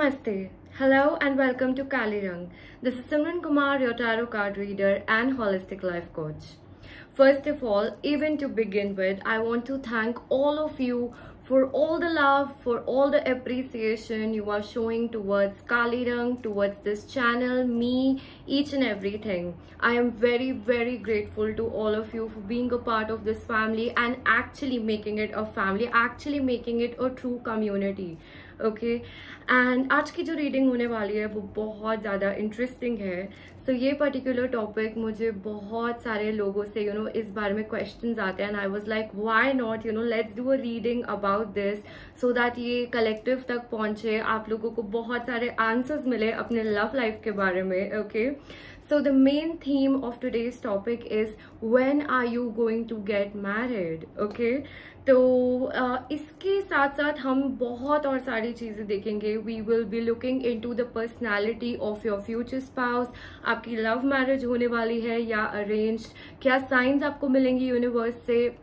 Namaste. Hello and welcome to Kali Rang. This is Simran Kumar, your tarot card reader and holistic life coach. First of all, even to begin with, I want to thank all of you for all the love, for all the appreciation you are showing towards Kali Rang, towards this channel, me, each and everything. I am very, very grateful to all of you for being a part of this family and actually making it a family, actually making it a true community. Okay and आज की जो reading होने वाली है वो बहुत ज़्यादा interesting है. सो ये पर्टिकुलर टॉपिक मुझे बहुत सारे लोगों से इस बारे में क्वेश्चंस आते हैं and I was like why not let's do a reading about this so that ये कलेक्टिव तक पहुंचे, आप लोगों को बहुत सारे आंसर्स मिले अपने लव लाइफ के बारे में. Okay, so the main theme of today's topic is when are you going to get married. okay, तो इसके साथ साथ हम बहुत और सारी चीज़ें देखेंगे. We will be looking into the personality of your future spouse. आपकी लव मैरिज होने वाली है या अरेंज्ड, क्या साइंस आपको मिलेंगी यूनिवर्स से,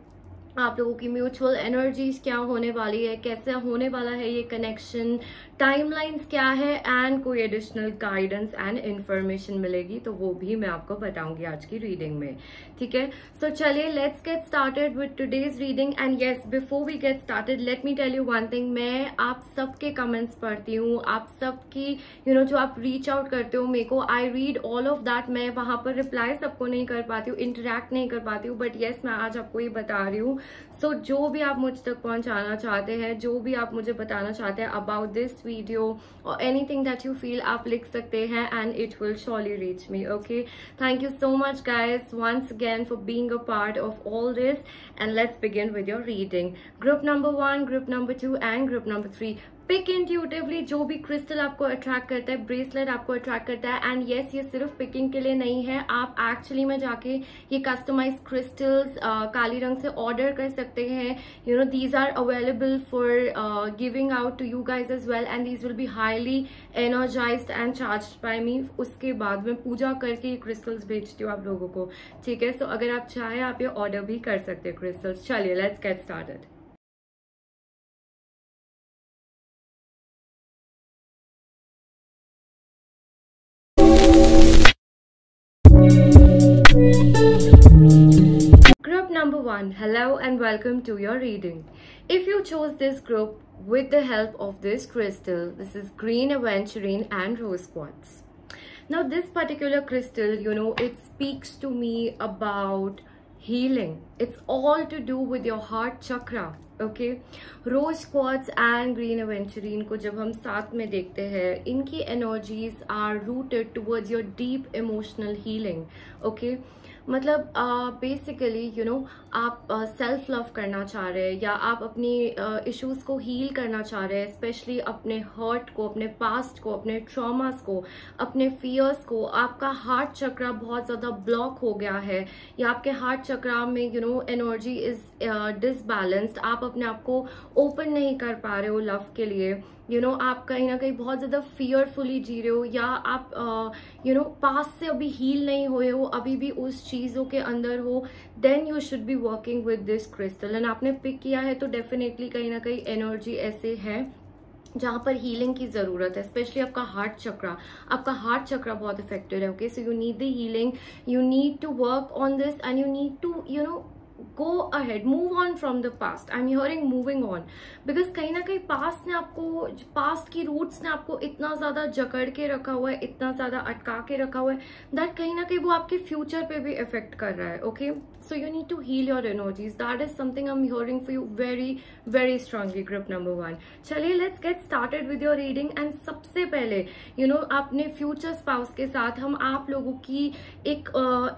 आप लोगों की म्यूचुअल एनर्जीज क्या होने वाली है, कैसे होने वाला है ये कनेक्शन, टाइमलाइंस क्या है एंड कोई एडिशनल गाइडेंस एंड इन्फॉर्मेशन मिलेगी तो वो भी मैं आपको बताऊंगी आज की रीडिंग में. ठीक है, सो चलिए let's get started with today's reading. And yes, before we get started let me tell you one thing. मैं आप सबके कमेंट्स पढ़ती हूँ, आप सबकी जो आप रीच आउट करते हो मेरे को, I read all of that. मैं वहां पर रिप्लाई सबको नहीं कर पाती हूँ, इंटरेक्ट नहीं कर पाती हूँ, बट यस मैं आज आपको ये बता रही हूँ. सो जो भी आप मुझ तक पहुंचाना चाहते हैं, जो भी आप मुझे बताना चाहते हैं अबाउट दिस वीडियो और एनीथिंग दैट यू फील, आप लिख सकते हैं and it will surely reach me. Okay, thank you so much guys once again for being a part of all this and let's begin with your reading. Group number 1, group number 2 and group number 3. Pick intuitively जो भी crystal आपको attract करता है, bracelet आपको attract करता है. And yes, ये सिर्फ पिकिंग के लिए नहीं है, आप एक्चुअली में जाके ये कस्टमाइज क्रिस्टल्स काली रंग से ऑर्डर कर सकते हैं. These are available for giving out to you guys as well and these will be highly energized and charged by me. उसके बाद मैं पूजा करके ये क्रिस्टल्स भेजती हूँ आप लोगों को. ठीक है, सो अगर आप चाहें आप ये ऑर्डर भी कर सकते हैं क्रिस्टल्स. चलिए let's get started. Group number 1, hello and welcome to your reading. If you chose this group with the help of this crystal, this is green aventurine and rose quartz. Now this particular crystal, it speaks to me about healing. It's all to do with your heart chakra. Okay, rose quartz and green aventurine को जब हम साथ में देखते हैं, इनकी energies are rooted towards your deep emotional healing. Okay, मतलब basically आप सेल्फ लव करना चाह रहे हैं या आप अपनी इश्यूज को हील करना चाह रहे हैं, स्पेशली अपने हर्ट को, अपने पास्ट को, अपने ट्रॉमास को, अपने फियर्स को. आपका हार्ट चक्रा बहुत ज़्यादा ब्लॉक हो गया है या आपके हार्ट चक्रा में एनर्जी इज डिसबैलेंस्ड. आप अपने आप को ओपन नहीं कर पा रहे हो लव के लिए. आप कहीं ना कहीं बहुत ज़्यादा फियरफुली जी रहे हो या आप पास्ट से अभी हील नहीं हुए हो, अभी भी उस चीज़ों के अंदर हो. Then you should be working with this crystal. And आपने पिक किया है तो डेफिनेटली कहीं ना कहीं एनर्जी ऐसे है जहाँ पर हीलिंग की ज़रूरत है, स्पेशली आपका हार्ट चक्रा बहुत इफेक्टेड है. Okay, so you need the healing, you need to work on this and you need to go ahead, move on from the past. I'm hearing moving on because कहीं ना कहीं past की roots ने आपको इतना ज्यादा जकड़ के रखा हुआ है, इतना ज्यादा अटका के रखा हुआ है दैट कहीं ना कहीं वो आपके फ्यूचर पे भी इफेक्ट कर रहा है. Okay, so you need to heal your energies. That is something I'm hearing for you very very strongly, group number 1. चलिए let's get started with your reading. and सबसे पहले अपने फ्यूचर स्पाउस के साथ हम आप लोगों की एक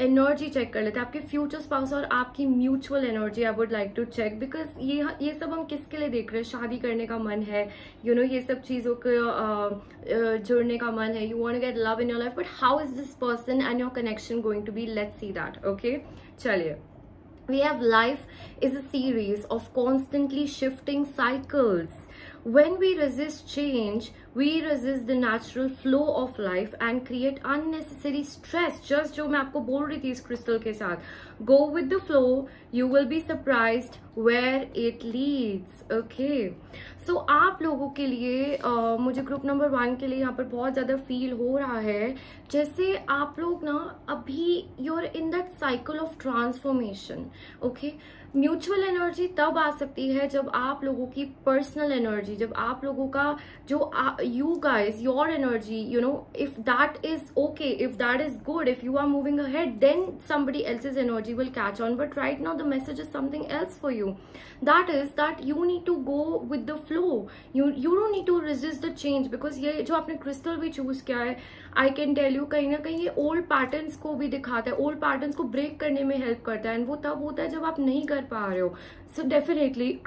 एनर्जी चेक कर लेते हैं. आपके फ्यूचर स्पाउस और आपकी mutual energy I would like to check because ये सब हम किसके लिए देख रहे हैं. शादी करने का मन है, ये सब चीज़ों को जुड़ने का मन है, you want to get love in your life, but how is this person and your connection going to be. Let's see that. Okay, चलिए. We have life is a series of constantly shifting cycles when we resist change, we resist the natural flow of life and create unnecessary stress. Just जो मैं आपको बोल रही थी इस crystal के साथ, go with the flow, you will be surprised where it leads. Okay, so आप लोगों के लिए मुझे ग्रुप नंबर 1 के लिए यहाँ पर बहुत ज्यादा फील हो रहा है जैसे आप लोग ना अभी you're in that cycle of transformation. Okay, mutual energy तब आ सकती है जब आप लोगों की पर्सनल एनर्जी, जब आप लोगों का जो you guys your energy, you know, if that is okay, if that is good, if you are moving ahead, then somebody else's energy will catch on. But right now the message is something else for you. That is that you need to go with the flow. You don't need to resist the change, because ये जो आपने crystal भी choose किया है, I can tell you कहीं ना कहीं ये ओल्ड पैटर्न्स को भी दिखाता है, ओल्ड पैटर्न्स को ब्रेक करने में हेल्प करता है, एंड वो तब होता है जब आप नहीं कर पा रहे हो. सो डेफिनेटली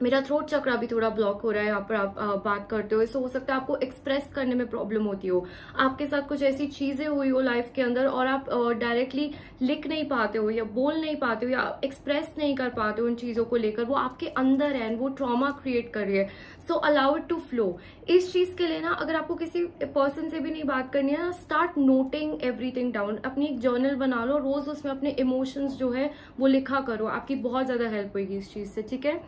मेरा थ्रोट चक्रा भी थोड़ा ब्लॉक हो रहा है यहाँ पर आप बात करते हो, सो हो सकता है आपको एक्सप्रेस करने में प्रॉब्लम होती हो, आपके साथ कुछ ऐसी चीजें हुई हो लाइफ के अंदर और आप डायरेक्टली लिख नहीं पाते हो या बोल नहीं पाते हो या एक्सप्रेस नहीं कर पाते हो उन चीजों को लेकर, वो आपके अंदर है, वो ट्रॉमा क्रिएट कर रही है. So allow it to flow. इस चीज के लिए ना अगर आपको किसी पर्सन से भी नहीं बात करनी है ना, स्टार्ट नोटिंग एवरीथिंग डाउन. अपनी एक जर्नल बना लो, रोज उसमें अपने इमोशंस जो है वो लिखा करो, आपकी बहुत ज्यादा हेल्प होगी इस चीज से. ठीक है,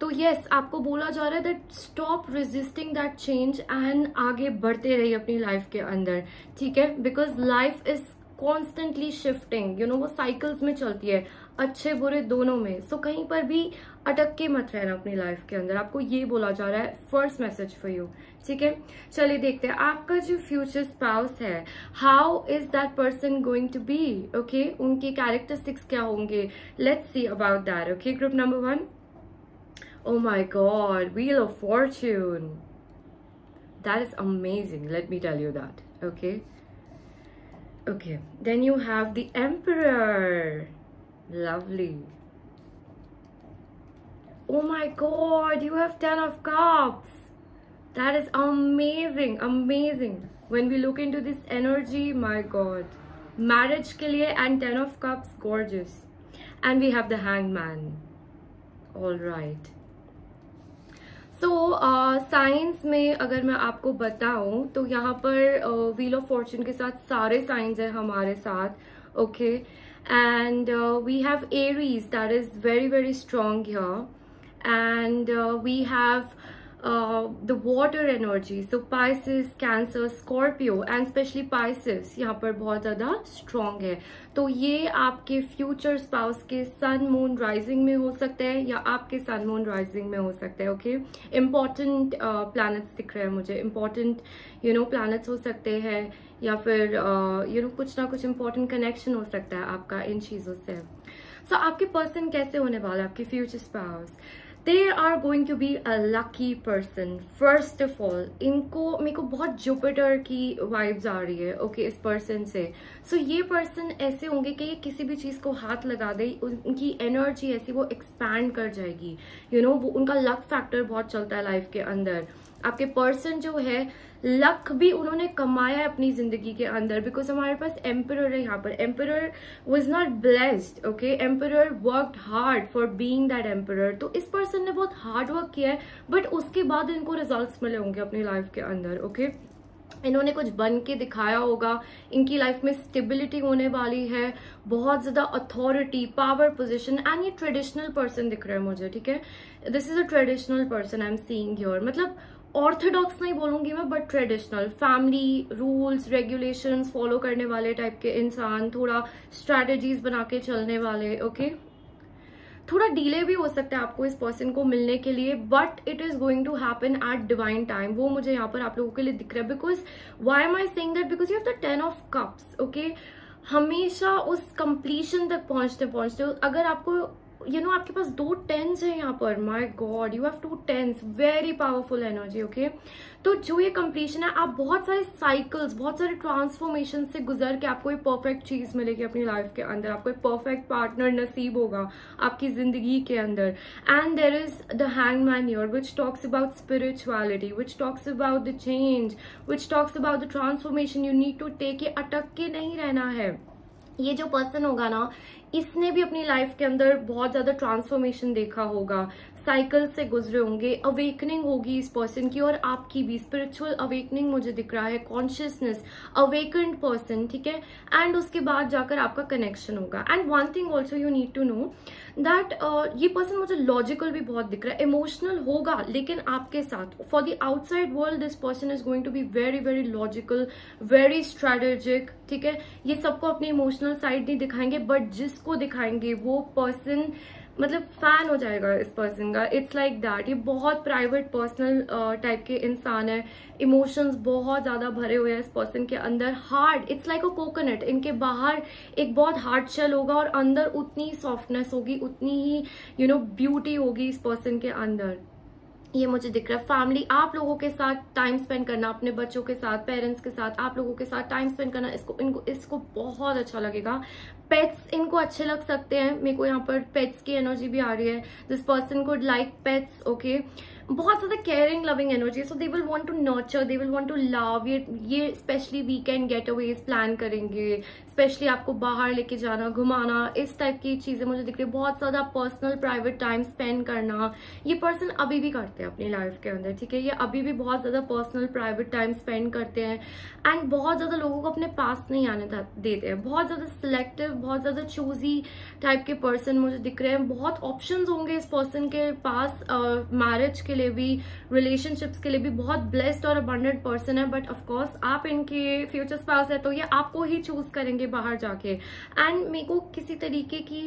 तो यस, आपको बोला जा रहा है that stop resisting that change and आगे बढ़ते रहिए अपनी लाइफ के अंदर. ठीक है, because life is constantly shifting, you know, वो साइकिल्स में चलती है, अच्छे बुरे दोनों में. सो कहीं पर भी अटक के मत रहना अपनी लाइफ के अंदर, आपको ये बोला जा रहा है. First message for you. ठीक है, चलिए देखते हैं आपका जो फ्यूचर स्पाउस है, how is that person going to be. Okay, उनके कैरेक्टरिस्टिक्स क्या होंगे, let's see about that. Okay, group number 1. Oh my God, Wheel of Fortune. That is amazing. Let me tell you that. Okay. Okay. Then you have the Emperor. Lovely. Oh my God, you have 10 of Cups. That is amazing. Amazing. When we look into this energy, my God. Marriage के लिए and 10 of Cups, gorgeous. And we have the Hangman. All right. So science में अगर मैं आपको बताऊं तो यहाँ पर व्हील ऑफ फॉर्चून के साथ सारे साइंस हैं हमारे साथ. Okay, and we have Aries that is very very strong here, and we have the water energy, so Pisces, Cancer, Scorpio and especially Pisces यहाँ पर बहुत ज़्यादा strong है. तो ये आपके फ्यूचर स्पाउस के सन मून राइजिंग में हो सकते हैं या आपके सन मून राइजिंग में हो सकते हैं. ओके, इम्पॉर्टेंट प्लैनेट्स दिख रहे हैं मुझे, इम्पॉर्टेंट यू नो प्लैनेट्स हो सकते हैं या फिर यू नो कुछ ना कुछ इम्पॉर्टेंट कनेक्शन हो सकता है आपका इन चीज़ों से. सो आपके पर्सन कैसे होने वाला है, आपके future spouse? They are going to be a lucky person. First of all, इनको मेरे को बहुत जुपिटर की वाइब्स आ रही है. ओके, इस पर्सन से. सो ये पर्सन ऐसे होंगे कि ये किसी भी चीज को हाथ लगा दे, उनकी एनर्जी ऐसी वो एक्सपैंड कर जाएगी. यू नो, वो उनका लक फैक्टर बहुत चलता है लाइफ के अंदर. आपके पर्सन जो है लक भी उन्होंने कमाया है अपनी जिंदगी के अंदर, बिकॉज हमारे पास एम्परर है यहाँ पर. Emperor was not blessed. Okay, emperor worked hard for being that emperor. तो इस पर्सन ने बहुत हार्ड वर्क किया है, बट उसके बाद इनको रिजल्ट्स मिले होंगे अपनी लाइफ के अंदर. ओके, इन्होंने कुछ बन के दिखाया होगा, इनकी लाइफ में स्टेबिलिटी होने वाली है, बहुत ज्यादा अथॉरिटी, पावर पोजीशन, एंड ये ट्रेडिशनल पर्सन दिख रहा है मुझे. ठीक है, this is a traditional person I am seeing here. मतलब ऑर्थोडॉक्स नहीं बोलूंगी मैं, but traditional, family rules regulations follow करने वाले टाइप के इंसान, थोड़ा स्ट्रैटेजीज बना के चलने वाले. ओके, थोड़ा डिले भी हो सकता है आपको इस पर्सन को मिलने के लिए, but it is going to happen at divine time. वो मुझे यहाँ पर आप लोगों के लिए दिख रहा है. Because why am I saying that, because you have the 10 of cups. Okay, हमेशा उस कंप्लीशन तक पहुंचते पहुंचते अगर आपको यू नो आपके पास 2 10s है यहाँ पर, my God, you have 2 10s, very powerful energy. Okay, तो जो ये कंप्लीशन है, आप बहुत सारे साइकिल्स, बहुत सारे ट्रांसफॉर्मेशन से गुजर के आपको एक परफेक्ट चीज मिलेगी अपनी लाइफ के अंदर. आपको एक परफेक्ट पार्टनर नसीब होगा आपकी जिंदगी के अंदर. And there is the hangman here, which talks about spirituality, which talks about the change, which talks about the transformation. You need to take. ये अटक के नहीं रहना है. ये जो पर्सन होगा ना, इसने भी अपनी लाइफ के अंदर बहुत ज्यादा ट्रांसफॉर्मेशन देखा होगा, साइकिल से गुजरे होंगे, अवेकनिंग होगी इस पर्सन की और आपकी भी स्पिरिचुअल अवेकनिंग मुझे दिख रहा है, कॉन्शियसनेस, अवेकन्ड पर्सन, ठीक है। एंड उसके बाद जाकर आपका कनेक्शन होगा। And one thing also you need to know that ये पर्सन मुझे लॉजिकल भी बहुत दिख रहा है, इमोशनल होगा लेकिन आपके साथ for the outside world this person is going to be very very logical, very strategic, ठीक है। ये सबको अपनी इमोशनल साइड नहीं दिखाएंगे, बट जिसको दिखाएंगे वो पर्सन मतलब फैन हो जाएगा इस पर्सन का। It's like that. ये बहुत प्राइवेट पर्सनल टाइप के इंसान है, इमोशंस बहुत ज्यादा भरे हुए हैं इस पर्सन के अंदर, hard, it's like a coconut. इनके बाहर एक बहुत हार्ड शेल होगा और अंदर उतनी सॉफ्टनेस होगी, उतनी ही ब्यूटी होगी इस पर्सन के अंदर। ये मुझे दिख रहा है। फैमिली, आप लोगों के साथ टाइम स्पेंड करना, अपने बच्चों के साथ, पेरेंट्स के साथ, आप लोगों के साथ टाइम स्पेंड करना, इसको बहुत अच्छा लगेगा। पेट्स इनको अच्छे लग सकते हैं, मेरे को यहाँ पर पेट्स की एनर्जी भी आ रही है। This person could like pets, okay. बहुत ज्यादा caring loving energy, so they will want to nurture, they will want to love. ये specially weekend getaways plan करेंगे, स्पेशली आपको बाहर लेके जाना, घुमाना, इस टाइप की चीजें मुझे दिख रही है। बहुत ज्यादा पर्सनल प्राइवेट टाइम स्पेंड करना ये पर्सन अभी भी करते हैं अपनी लाइफ के अंदर, ठीक है। ये अभी भी बहुत ज्यादा पर्सनल प्राइवेट टाइम स्पेंड करते हैं एंड बहुत ज्यादा लोगों को अपने पास नहीं आने देते हैं। बहुत ज्यादा सिलेक्टिव, बहुत ज्यादा चूजी टाइप के पर्सन मुझे दिख रहे हैं। बहुत ऑप्शंस होंगे इस पर्सन के पास, मैरिज के लिए भी, रिलेशनशिप्स के लिए भी। बहुत ब्लेस्ड और अबंडेंट पर्सन है, बट ऑफकोर्स आप इनके फ्यूचर स्पाउस है तो ये आपको ही चूज करेंगे बाहर जाके। एंड मेरे को किसी तरीके की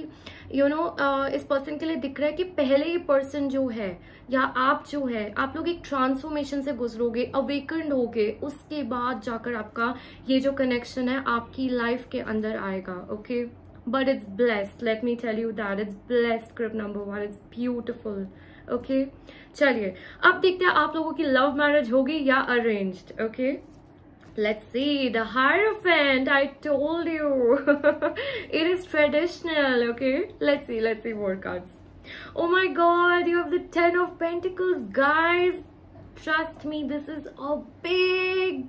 इस पर्सन के लिए दिख रहा है कि पहले ये पर्सन जो है या आप जो है, आप लोग एक ट्रांसफॉर्मेशन से गुजरोगे, अवेकन्ड होगे, उसके बाद जाकर आपका ये जो कनेक्शन है आपकी लाइफ के अंदर आएगा, okay. But it's blessed, let me tell you that it's blessed. Group number 1 it's beautiful, okay. चलिए अब देखते हैं आप लोगों की लव मैरिज होगी या arranged, okay. Let's see the Hierophant. I told you it is traditional, okay. Let's see more cards. Oh my god, you have the 10 of Pentacles, guys. Trust me, this is a big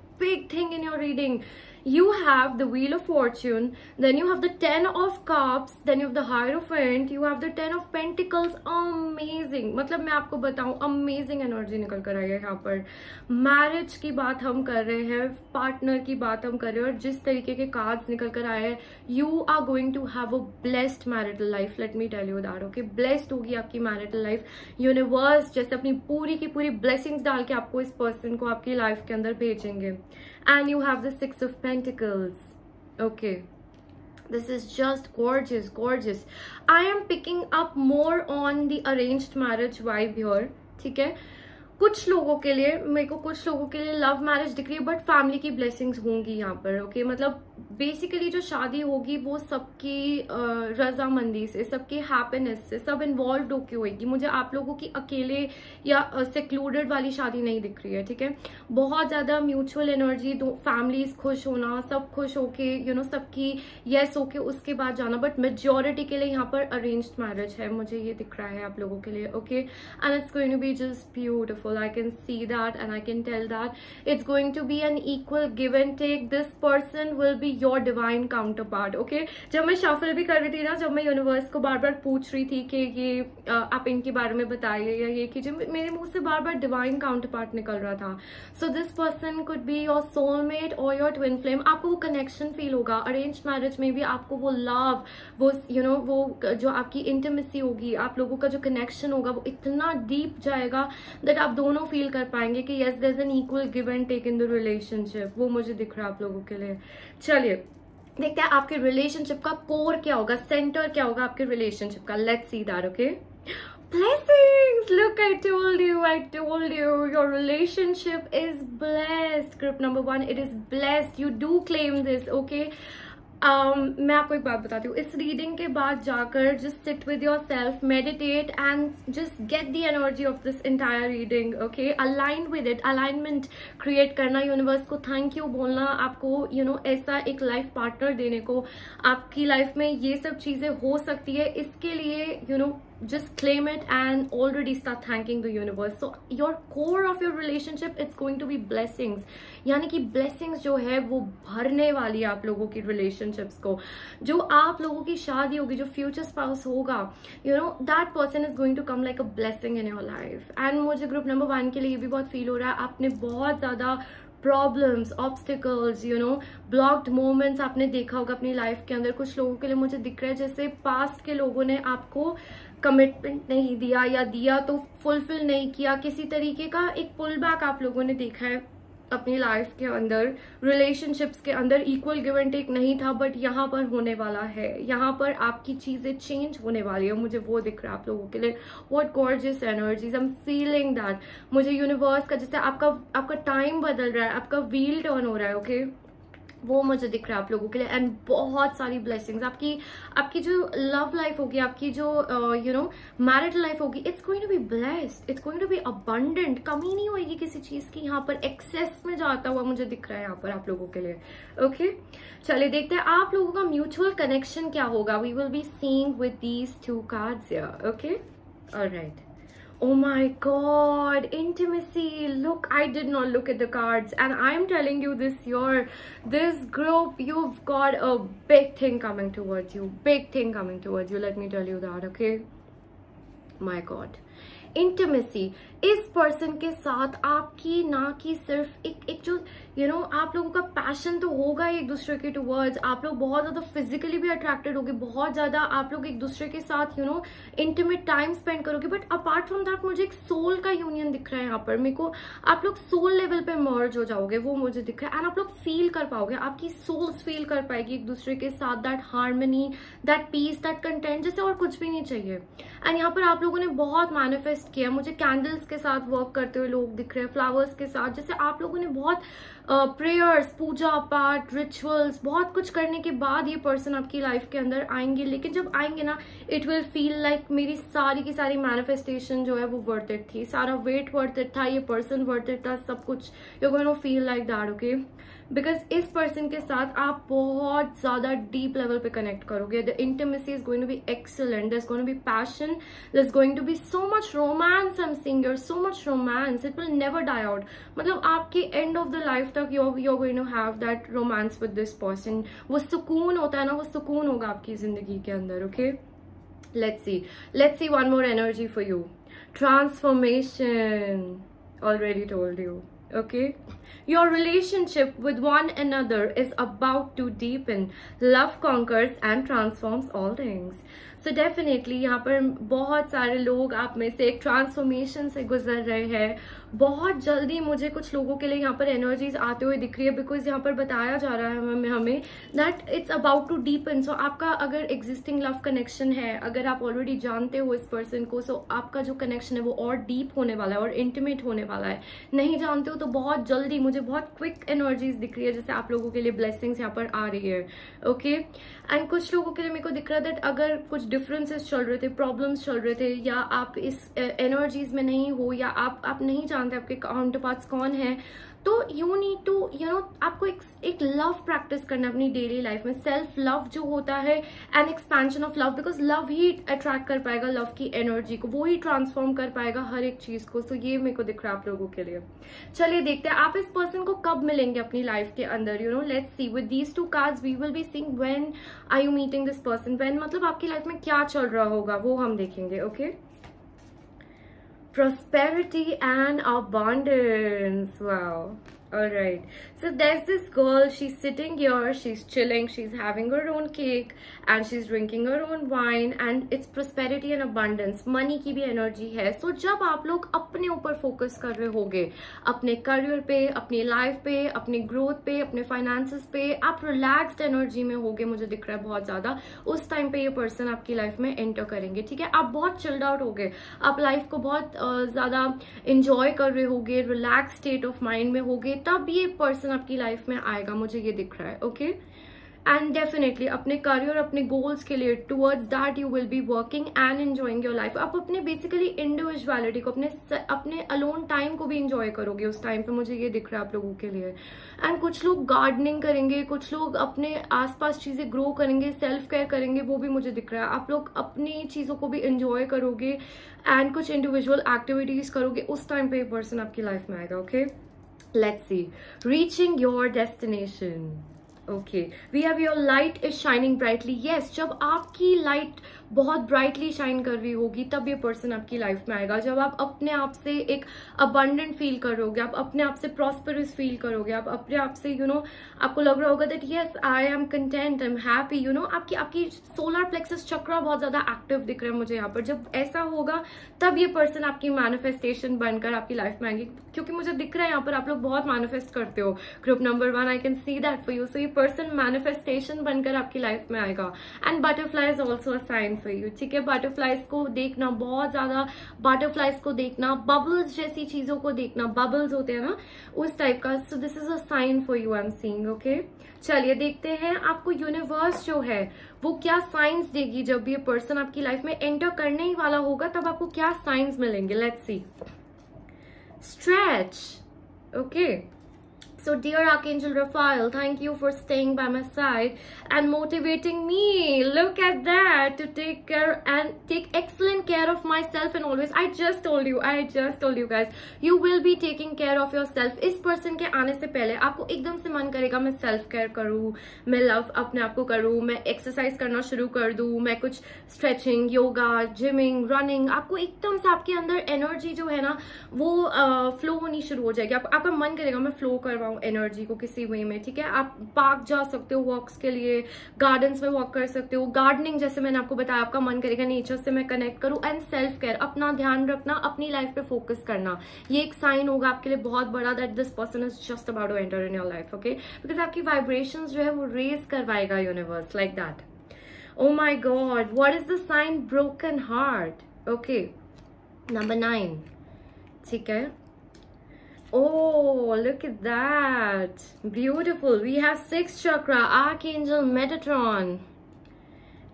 thing in your reading. You have the Wheel of Fortune, then you have the 10 of Cups, then you have the Hierophant, you have the 10 of Pentacles. Amazing, मतलब मैं आपको बताऊं, amazing energy निकल कर आई है यहाँ पर। Marriage की बात हम कर रहे हैं, पार्टनर की बात हम कर रहे हैं, और जिस तरीके के कार्ड्स निकल कर आए हैं, you are going to have a blessed marital life, let me tell you that, okay. Blessed होगी आपकी मैरिटल लाइफ। यूनिवर्स जैसे अपनी पूरी की पूरी ब्लेसिंग्स डाल के आपको इस पर्सन को आपकी लाइफ के अंदर भेजेंगे। And you have the 6 of Pentacles, okay. This is just gorgeous, gorgeous. I am picking up more on the arranged marriage vibe here, ठीक है। कुछ लोगों के लिए, मेरे को कुछ लोगों के लिए लव मैरिज दिख रही है, बट फैमिली की ब्लेसिंग्स होंगी यहाँ पर, ओके। मतलब बेसिकली जो शादी होगी वो सबकी रजामंदी से, सबकी हैप्पीनेस से, सब इन्वॉल्व होके होगी। मुझे आप लोगों की अकेले या सेक्लूडेड वाली शादी नहीं दिख रही है, ठीक है। बहुत ज्यादा म्यूचुअल एनर्जी, दो फैमिलीज खुश होना, सब खुश होके सबकी यस होके उसके बाद जाना, बट मेजोरिटी के लिए यहाँ पर अरेंज्ड मैरिज है, मुझे ये दिख रहा है आप लोगों के लिए, okay. And it's going to be just beautiful, I can see that and I can tell that it's going to be an equal give and take. This person will be your divine counterpart, okay. जब मैं shuffle भी कर रही थी ना, जब मैं universe को बार बार पूछ रही थी कि ये आप इनके बारे में बताइए या ये कीजिए, मेरे मुंह से बार बार डिवाइन काउंटरपार्ट निकल रहा था। So this person could be your soulmate और योर ट्विन फ्लेम। आपको वो कनेक्शन फील होगा अरेंज मैरिज में भी, आपको वो लव, वो वो जो आपकी इंटीमेसी होगी, आप लोगों का जो कनेक्शन होगा वो इतना डीप जाएगा दैट आप दोनों फील कर पाएंगे कि yes there is an equal give and take in the relationship. वो मुझे दिख रहा है आप लोगों के लिए। चलिए देखते हैं आपके रिलेशनशिप का कोर क्या होगा, सेंटर क्या होगा आपके रिलेशनशिप का। Let's see that, okay. Blessings! Look, I told you, your relationship is blessed. Group number 1, it is blessed. You do claim this, okay? मैं आपको एक बात बताती हूँ, इस रीडिंग के बाद जाकर just sit with your self, meditate and just get the energy of this entire reading, okay. Align with it, alignment create करना, यूनिवर्स को थैंक यू बोलना, आपको ऐसा एक लाइफ पार्टनर देने को, आपकी लाइफ में ये सब चीजें हो सकती है, इसके लिए just claim it and already start thanking the universe. So your core of your relationship, it's going to be blessings. यानी कि blessings जो है वो भरने वाली है आप लोगों की relationships को. जो आप लोगों की शादी होगी, जो future spouse होगा, you know, that person is going to come like a blessing in your life. And मुझे group number 1 के लिए ये भी बहुत feel हो रहा है, आपने बहुत ज़्यादा problems, obstacles, you know, blocked moments आपने देखा होगा अपनी लाइफ के अंदर. कुछ लोगों के लिए मुझे दिख रहा है जैसे पास्ट के लोगों ने आपको कमिटमेंट नहीं दिया, या दिया तो फुलफिल नहीं किया. किसी तरीके का एक पुल बैक आप लोगों ने देखा है अपनी लाइफ के अंदर. रिलेशनशिप्स के अंदर इक्वल गिव एंड टेक नहीं था, बट यहाँ पर होने वाला है. यहाँ पर आपकी चीजें चेंज होने वाली है. मुझे वो दिख रहा है आप लोगों के लिए. What gorgeous energies, I am feeling that. मुझे यूनिवर्स का जैसे आपका टाइम बदल रहा है, आपका व्हील टर्न हो रहा है. ओके, वो मुझे दिख रहा है आप लोगों के लिए. एंड बहुत सारी ब्लेसिंग्स. आपकी जो लव लाइफ होगी, आपकी जो यू नो मैरिड लाइफ होगी, it's going to be blessed, it's going to be abundant. कमी नहीं होगी किसी चीज की. यहाँ पर एक्सेस में जाता हुआ मुझे दिख रहा है यहाँ पर आप लोगों के लिए. ओके, चलिए देखते हैं आप लोगों का म्यूचुअल कनेक्शन क्या होगा. We will be seeing with these 2 cards here. Okay, alright. Oh my god, intimacy. Look, I did not look at the cards, and I'm telling you this group, you've got a big thing coming towards you. Big thing coming towards you. Let me tell you that, okay? My god. Intimacy. इस person के साथ आपकी ना कि सिर्फ एक जो you no आप लोगों का पैशन तो होगा एक दूसरे के टुवर्ड्स. आप लोग बहुत ज्यादा फिजिकली भी अट्रैक्टेड होगे, बहुत ज्यादा आप लोग एक दूसरे के साथ you know intimate time spend करोगे. बट अपार्ट फ्रॉम दैट मुझे एक सोल का यूनियन दिख रहा है यहाँ पर. मेरे को आप लोग सोल लेवल पे मर्ज हो जाओगे, वो मुझे दिख रहा है. एंड आप लोग फील कर पाओगे, आपकी सोल्स फील कर पाएगी एक दूसरे के साथ. That harmony, that peace, that content, जैसे और कुछ भी नहीं चाहिए. एंड यहाँ पर आप लोगों ने बहुत मैनिफेस्ट किया. मुझे कैंडल्स के साथ वर्क करते हुए लोग दिख रहे हैं, फ्लावर्स के साथ. जैसे आप लोगों ने बहुत प्रेयर्स, पूजा पाठ, रिचुअल्स, बहुत कुछ करने के बाद ये पर्सन आपकी लाइफ के अंदर आएंगे. लेकिन जब आएंगे ना, इट विल फील लाइक मेरी सारी की सारी मैनिफेस्टेशन जो है वो वर्थ इट थी, सारा वेट वर्थ इट था, ये पर्सन वर्थ इट था, सब कुछ. You going to feel like that. Okay, because इस पर्सन के साथ आप बहुत ज्यादा डीप लेवल पे कनेक्ट करोगे. The intimacy is going to be excellent. There is going to be passion, there is going to be so much romance. I am seeing your so much romance. It will never die out. मतलब आपके end of the life तक you are going to have that romance with this person. वो सुकून होता है ना, वो सुकून होगा आपकी जिंदगी के अंदर. Okay, let's see one more energy for you. Transformation. Already told you. Okay, your relationship with one another is about to deepen. Love conquers and transforms all things. So definitely यहाँ पर बहुत सारे लोग आप में से एक ट्रांसफॉर्मेशन से गुजर रहे हैं. बहुत जल्दी मुझे कुछ लोगों के लिए यहाँ पर एनर्जीज आते हुए दिख रही है. बिकॉज यहाँ पर बताया जा रहा है हमें that it's about to deepen. So आपका अगर एग्जिस्टिंग लव कनेक्शन है, अगर आप ऑलरेडी जानते हो इस पर्सन को, सो आपका जो कनेक्शन है वो और डीप होने वाला है और इंटीमेट होने वाला है. नहीं जानते हो तो बहुत जल्दी मुझे बहुत क्विक एनर्जीज दिख रही है, जैसे आप लोगों के लिए ब्लेसिंग्स यहाँ पर आ रही है. ओके, एंड कुछ लोगों के लिए मेरे को दिख रहा है दैट अगर कुछ डिफरेंसेस चल रहे थे, प्रॉब्लम्स चल रहे थे, या आप इस एनर्जीज में नहीं हो, या आप नहीं जानते आपके काउंटर पार्ट्स कौन है, तो you need to you know आपको एक लव प्रैक्टिस करना है अपनी डेली लाइफ में. सेल्फ लव जो होता है an expansion of love, because love ही अट्रैक्ट कर पाएगा लव की एनर्जी को, वो ही ट्रांसफॉर्म कर पाएगा हर एक चीज को. सो ये मेरे को दिख रहा है आप लोगों के लिए. चलिए देखते हैं आप इस पर्सन को कब मिलेंगे अपनी लाइफ के अंदर. You know, let's see with these 2 cards we will be seeing when are you meeting this person. When मतलब आपकी लाइफ में क्या चल रहा होगा वो हम देखेंगे. Okay, prosperity and abundance. Wow. All right, so there's this girl, she's sitting here, she's chilling, she's having her own cake and she's drinking her own wine, and it's prosperity and abundance. money की भी energy है. so जब आप लोग अपने ऊपर focus कर रहे होगे, अपने करियर पे, अपनी लाइफ पे, अपनी ग्रोथ पे, अपने फाइनेंसेस पे, आप रिलैक्स्ड एनर्जी में होगे, मुझे दिख रहा है बहुत ज्यादा. उस टाइम पे ये पर्सन आपकी लाइफ में एंटर करेंगे. ठीक है, आप बहुत चिल्ड आउट होगे, आप लाइफ को बहुत ज्यादा इंजॉय कर रहे होगे, रिलैक्स स्टेट ऑफ माइंड में होगे, तब ये पर्सन आपकी लाइफ में आएगा. मुझे ये दिख रहा है. ओके, एंड डेफिनेटली अपने करियर, अपने गोल्स के लिए towards that you will be working and enjoying your life. आप अपने बेसिकली इंडिविजुअलिटी को, अपने अलोन टाइम को भी इंजॉय करोगे उस टाइम पे, मुझे ये दिख रहा है आप लोगों के लिए। एंड कुछ लोग गार्डनिंग करेंगे, कुछ लोग अपने आसपास चीजें ग्रो करेंगे, सेल्फ केयर करेंगे, वो भी मुझे दिख रहा है। आप लोग अपनी चीजों को भी इंजॉय करोगे एंड कुछ इंडिविजुअल एक्टिविटीज करोगे, उस टाइम पे पर्सन आपकी लाइफ में आएगा। Okay, let's see, reaching your destination. Okay, we have your light is shining brightly. Yes, जब आपकी लाइट बहुत ब्राइटली शाइन कर रही होगी तब ये पर्सन आपकी लाइफ में आएगा। जब आप अपने आप से एक अबंडेंट फील करोगे, आप अपने आप से प्रॉस्परस फील करोगे, आप अपने आप से आपको लग रहा होगा that yes I am content, I am happy, आपकी सोलर प्लेक्सस चक्रा बहुत ज्यादा एक्टिव दिख रहा है मुझे यहाँ पर। जब ऐसा होगा तब ये पर्सन आपकी मैनिफेस्टेशन बनकर आपकी लाइफ में आएंगे, क्योंकि मुझे दिख रहा है यहाँ पर आप लोग बहुत मैनिफेस्ट करते हो। Group number 1, I can see that for you. So ये पर्सन मैनिफेस्टेशन बनकर आपकी लाइफ में आएगा। And butterfly is also a sign for you. ठीक है, बटरफ्लाइज को देखना, बहुत ज्यादा बटरफ्लाइज को देखना, बबल्स जैसी चीजों को देखना, बबल्स होते हैं ना उस टाइप का। So this is a sign for you, I am seeing. Okay, चलिए देखते हैं आपको यूनिवर्स जो है वो क्या साइंस देगी। जब ये पर्सन आपकी लाइफ में एंटर करने ही वाला होगा तब आपको क्या साइंस मिलेंगे। Let's see, stretch. Okay, so dear Archangel Raphael, thank you for staying by my side and motivating me. Look at that, to take care and take excellent care of myself and always. I just told you guys, you will be taking care of yourself. इस person के आने से पहले आपको एकदम से मन करेगा मैं सेल्फ केयर करूँ, मैं लव अपने आप को करूँ, मैं एक्सरसाइज करना शुरू कर दूँ, मैं कुछ स्ट्रेचिंग, योगा, जिमिंग, रनिंग। आपको एकदम से आपके अंदर एनर्जी जो है ना वो फ्लो होनी शुरू हो जाएगी। आपका मन करेगा मैं फ्लो करवाऊँ एनर्जी को किसी वे में। ठीक है, आप पार्क जा सकते हो वॉक्स के लिए, गार्डन्स में वॉक कर सकते हो, गार्डनिंग जैसे मैंने आपको बताया, आपका मन करेगा नेचर से मैं कनेक्ट करूं। एंड सेल्फ केयर, अपना ध्यान रखना, अपनी लाइफ पे फोकस करना, ये एक साइन होगा आपके लिए बहुत बड़ा that this person is just about to enter in your life. Okay, because आपकी वाइब्रेशंस जो है वो रेज करवाएगा universe, like that. Oh my god, what is the sign? Broken heart. Okay, number 9। ठीक है, oh look at that, beautiful. We have 6th chakra, Archangel Metatron,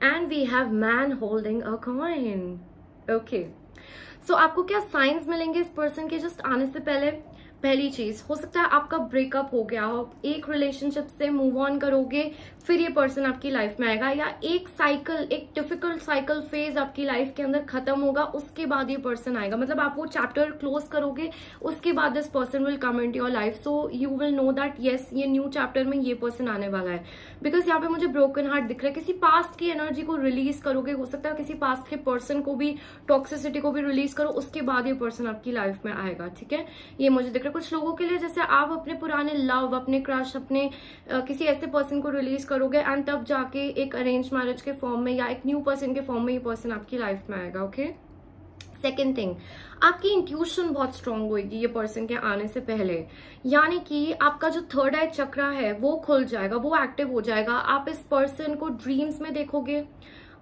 and we have man holding a coin. Okay, so आपको क्या science मिलेंगे इस person के just आने से पहले? पहली चीज, हो सकता है आपका ब्रेकअप हो गया हो, एक रिलेशनशिप से मूव ऑन करोगे, फिर ये पर्सन आपकी लाइफ में आएगा, या एक साइकिल, एक डिफिकल्ट साइकिल फेज आपकी लाइफ के अंदर खत्म होगा, उसके बाद ये पर्सन आएगा। मतलब आप वो चैप्टर क्लोज करोगे, उसके बाद this person will come into your life. So you will know that yes ये न्यू चैप्टर में ये पर्सन आने वाला है। बिकॉज यहाँ पे मुझे ब्रोकन हार्ट दिख रहा है, किसी पास्ट की एनर्जी को रिलीज करोगे, हो सकता है किसी पास्ट के पर्सन को भी, टॉक्सिसिटी को भी रिलीज करो, उसके बाद ये पर्सन आपकी लाइफ में आएगा। ठीक है, ये मुझे दिख रहा है। कुछ लोगों के लिए जैसे आप अपने पुराने लव, अपने क्रश, अपने किसी ऐसे पर्सन को रिलीज करोगे एंड तब जाके एक अरेंज मैरिज के फॉर्म में या एक न्यू पर्सन के फॉर्म में ये पर्सन आपकी लाइफ में आएगा। ओके, सेकेंड थिंग, आपकी इंट्यूशन बहुत स्ट्रांग होगी ये पर्सन के आने से पहले, यानी कि आपका जो थर्ड आई चक्रा है वो खुल जाएगा, वो एक्टिव हो जाएगा। आप इस पर्सन को ड्रीम्स में देखोगे।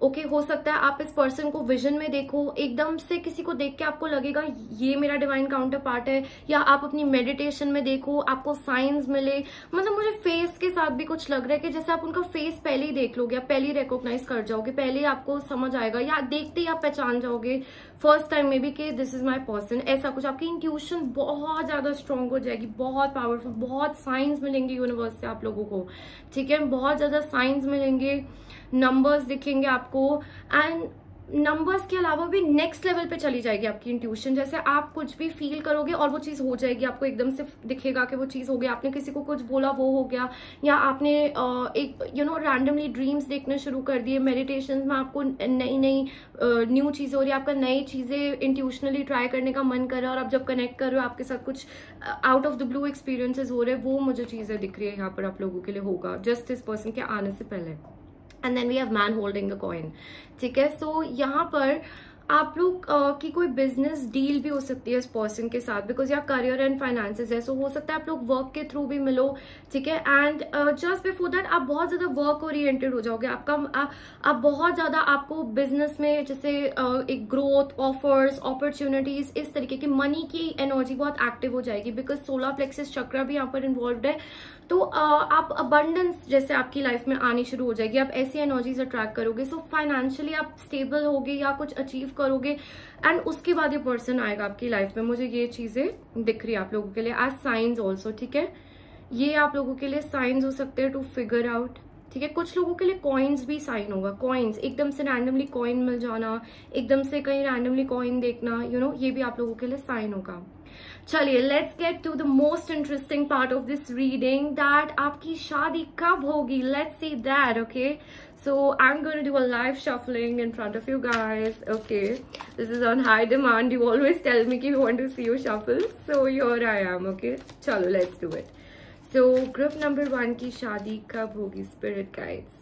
ओके, हो सकता है आप इस पर्सन को विजन में देखो, एकदम से किसी को देख के आपको लगेगा ये मेरा डिवाइन काउंटर पार्ट है, या आप अपनी मेडिटेशन में देखो, आपको साइंस मिले। मतलब मुझे फेस के साथ भी कुछ लग रहा है कि जैसे आप उनका फेस पहले ही देख लोगे, आप पहले ही रिकॉग्नाइज कर जाओगे, पहले ही आपको समझ आएगा, या देखते ही आप पहचान जाओगे फर्स्ट टाइम में भी कि दिस इज माई पर्सन। ऐसा कुछ आपकी इंट्यूशन बहुत ज्यादा स्ट्रांग हो जाएगी, बहुत पावरफुल, बहुत साइंस मिलेंगे यूनिवर्स से आप लोगों को। ठीक है, बहुत ज्यादा साइंस मिलेंगे, नंबर्स दिखेंगे आपको, एंड नंबर्स के अलावा भी नेक्स्ट लेवल पे चली जाएगी आपकी इंट्यूशन। जैसे आप कुछ भी फील करोगे और वो चीज हो जाएगी, आपको एकदम से दिखेगा कि वो चीज हो गया। आपने किसी को कुछ बोला वो हो गया, या आपने एक रैंडमली ड्रीम्स देखने शुरू कर दिए, मेडिटेशन में आपको नई नई न्यू चीजें हो रही है, आपका नई चीजें इंट्यूशनली ट्राई करने का मन कर रहा है, और आप जब कनेक्ट कर रहे हो आपके साथ कुछ out of the blue experiences हो रहे हैं, वो मुझे चीजें दिख रही है यहाँ पर आप लोगों के लिए होगा जस्ट इस पर्सन के आने से पहले। And then we have man holding the coin. ठीक है, सो यहाँ पर आप लोग की कोई बिजनेस डील भी हो सकती है इस पर्सन के साथ, बिकॉज या करियर एंड फाइनेंसेस है, सो हो सकता है आप लोग वर्क के थ्रू भी मिलो, ठीक है। एंड जस्ट बिफोर दैट आप बहुत ज्यादा वर्क ओरिएंटेड हो जाओगे, आप बहुत ज्यादा आपको बिजनेस में जैसे एक ग्रोथ, ऑफर्स, अपॉर्चुनिटीज, इस तरीके की मनी की एनर्जी बहुत एक्टिव हो जाएगी, बिकॉज सोलर प्लेक्सस चक्र भी यहाँ पर इन्वॉल्व है। तो आप अबंडेंस जैसे आपकी लाइफ में आनी शुरू हो जाएगी, आप ऐसी एनर्जीज अट्रैक्ट करोगे, सो फाइनेंशियली आप स्टेबल होगे या कुछ अचीव करोगे, एंड उसके बाद ये पर्सन आएगा आपकी लाइफ में। मुझे ये चीजें दिख रही है आप लोगों के लिए एज साइंस ऑल्सो, ठीक है। ये आप लोगों के लिए साइंस हो सकते हैं टू फिगर आउट, ठीक है। कुछ लोगों के लिए कॉइन्स भी साइन होगा, कॉइन्स एकदम से रैंडमली कॉइन मिल जाना, एकदम से कहीं रैंडमली कॉइन देखना, ये भी आप लोगों के लिए साइन होगा। चलिए let's get to the most interesting part of this reading, that आपकी शादी कब होगी। Let's see that, okay. So I'm going to do a live shuffling in front of you guys. Okay, this is on high demand. You always tell me कि you want to see you shuffle, so here I am. Okay, चलो let's do it. So group number 1 की शादी कब होगी spirit guides?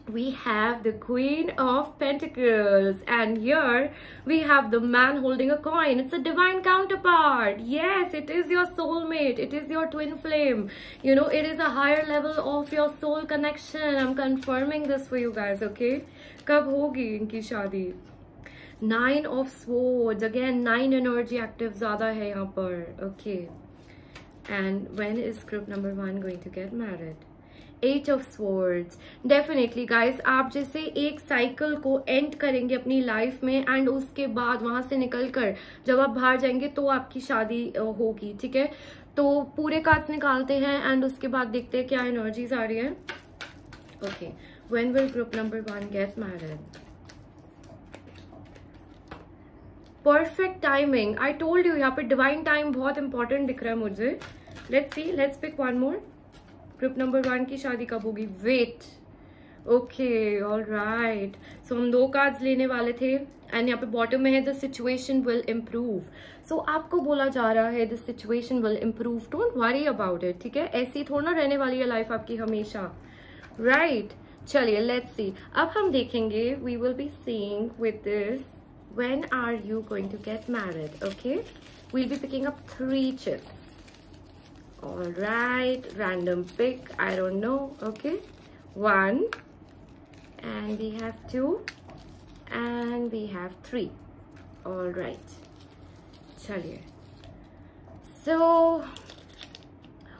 We have the Queen of Pentacles, and here we have the man holding a coin. It's a divine counterpart. Yes, it is your soulmate, it is your twin flame, it is a higher level of your soul connection. I'm confirming this for you guys, okay? कब होगी इनकी शादी? 9 of Swords, again 9 energy active ज्यादा है यहाँ पर, okay? And when is group number 1 going to get married? 8 of Swords. Definitely guys, आप जैसे एक साइकिल को एंड करेंगे अपनी लाइफ में, एंड उसके बाद वहां से निकलकर जब आप बाहर जाएंगे तो आपकी शादी होगी, ठीक है। तो पूरे कार्ड्स निकालते हैं एंड उसके बाद देखते हैं क्या एनर्जीज आ रही है। Okay, when will group number 1 get married? Perfect timing, I told you, यहाँ पे डिवाइन टाइम बहुत इंपॉर्टेंट दिख रहा है मुझे। Let's see, let's pick one more. Group number 1 की शादी कब होगी? Wait, okay, all right. So हम 2 कार्ड्स लेने वाले थे, एंड यहाँ पे बॉटम में है द सिचुएशन विल इम्प्रूव। सो आपको बोला जा रहा है the situation will improve, don't worry about it, ठीक है। ऐसी थोड़ा ना रहने वाली है लाइफ आपकी हमेशा, राइट। चलिए लेट्स सी, अब हम देखेंगे, we will be seeing with this, when are you going to get married? Okay, we'll be picking up 3 chips. All right, random pick, I don't know. Okay, 1, and we have 2, and we have 3. All right, chaliye. So,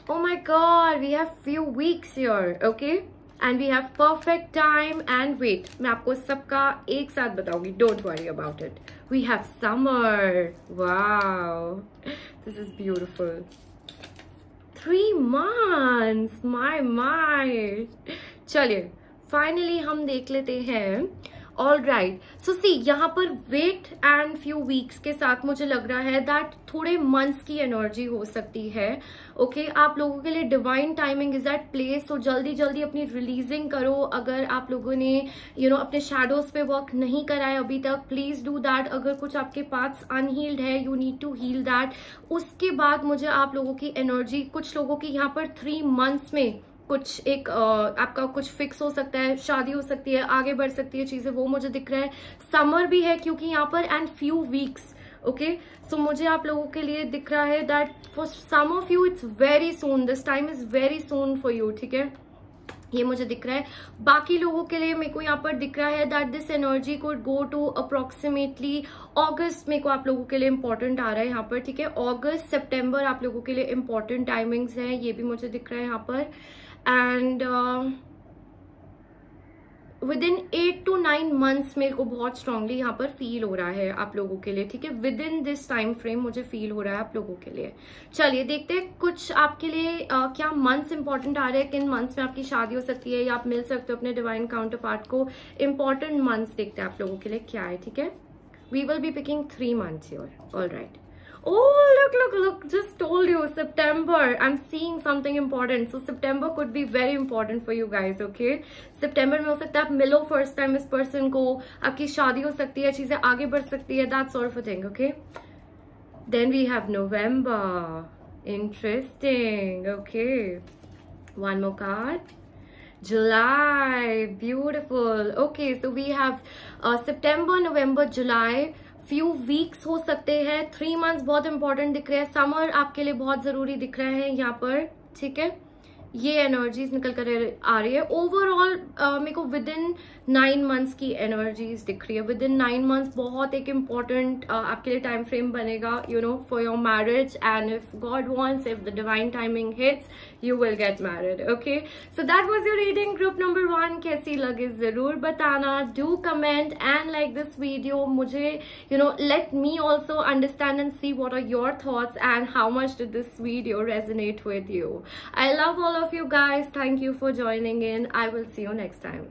oh my god, we have few weeks here, okay, and we have perfect time. And wait, मैं आपको सबका एक साथ बताऊंगी, don't worry about it. We have summer, wow, this is beautiful. 3 months, my. चलिए finally हम देख लेते हैं। ऑल राइट, सो सी यहाँ पर वेट एंड फ्यू वीक्स के साथ मुझे लग रहा है दैट थोड़े मंथ्स की एनर्जी हो सकती है, ओके। आप लोगों के लिए divine timing is at place, तो जल्दी जल्दी अपनी रिलीजिंग करो। अगर आप लोगों ने अपने शैडोज पे वर्क नहीं करा है अभी तक, प्लीज डू दैट। अगर कुछ आपके पास अनहील्ड है, you need to heal that. उसके बाद मुझे आप लोगों की एनर्जी, कुछ लोगों की यहाँ पर 3 months में कुछ एक आपका कुछ फिक्स हो सकता है, शादी हो सकती है, आगे बढ़ सकती है चीजें, वो मुझे दिख रहा है। समर भी है क्योंकि यहाँ पर, and few weeks, okay. So मुझे आप लोगों के लिए दिख रहा है that for some of you it's very soon, this time is very soon for you, ठीक है। ये मुझे दिख रहा है। बाकी लोगों के लिए मेरे को यहाँ पर दिख रहा है that this energy could go to approximately August. मेरे को आप लोगों के लिए इंपॉर्टेंट आ रहा है यहाँ पर, ठीक है। अगस्त, सितंबर आप लोगों के लिए इंपॉर्टेंट टाइमिंग्स हैं, ये भी मुझे दिख रहा है यहाँ पर। And with in 8 to 9 months मेरे को बहुत स्ट्रांगली यहाँ पर फील हो रहा है आप लोगों के लिए, ठीक है। With in this time frame मुझे फील हो रहा है आप लोगों के लिए। चलिए देखते हैं कुछ आपके लिए क्या मंथ्स इंपॉर्टेंट आ रहे हैं, किन मंथ्स में आपकी शादी हो सकती है या आप मिल सकते हो अपने डिवाइन काउंटर पार्ट को। इंपॉर्टेंट मंथ्स देखते हैं आप लोगों के लिए क्या है, ठीक है। We will be picking 3 months here. All right. Oh, look, just told you, September. I'm seeing something important. So September could be very important for you guys, okay? September में हो सकता है आप मिलो फर्स्ट टाइम इस person को, आपकी शादी हो सकती है, चीजें आगे बढ़ सकती है, that sort of a thing, okay? Then we have November. Interesting, okay. One more card. July, beautiful. Okay, so we have September, November, July. Few weeks हो सकते हैं, 3 months बहुत इंपॉर्टेंट दिख रहे हैं, समर आपके लिए बहुत जरूरी दिख रहा है यहाँ पर, ठीक है। ये एनर्जीज निकल कर आ रही है। ओवरऑल मेरे को विद इन 9 months की एनर्जीज दिख रही है। विद इन 9 months बहुत एक इम्पॉर्टेंट आपके लिए टाइम फ्रेम बनेगा, you know, for your marriage, and if God wants, if the divine timing hits, you will get married. Okay, so that was your reading group number 1। कैसी लगी जरूर बताना, do comment and like this video. मुझे you know, let me also understand and see what are your thoughts and how much did this video resonate with you. I love all of you guys. Thank you for joining in. I will see you next time.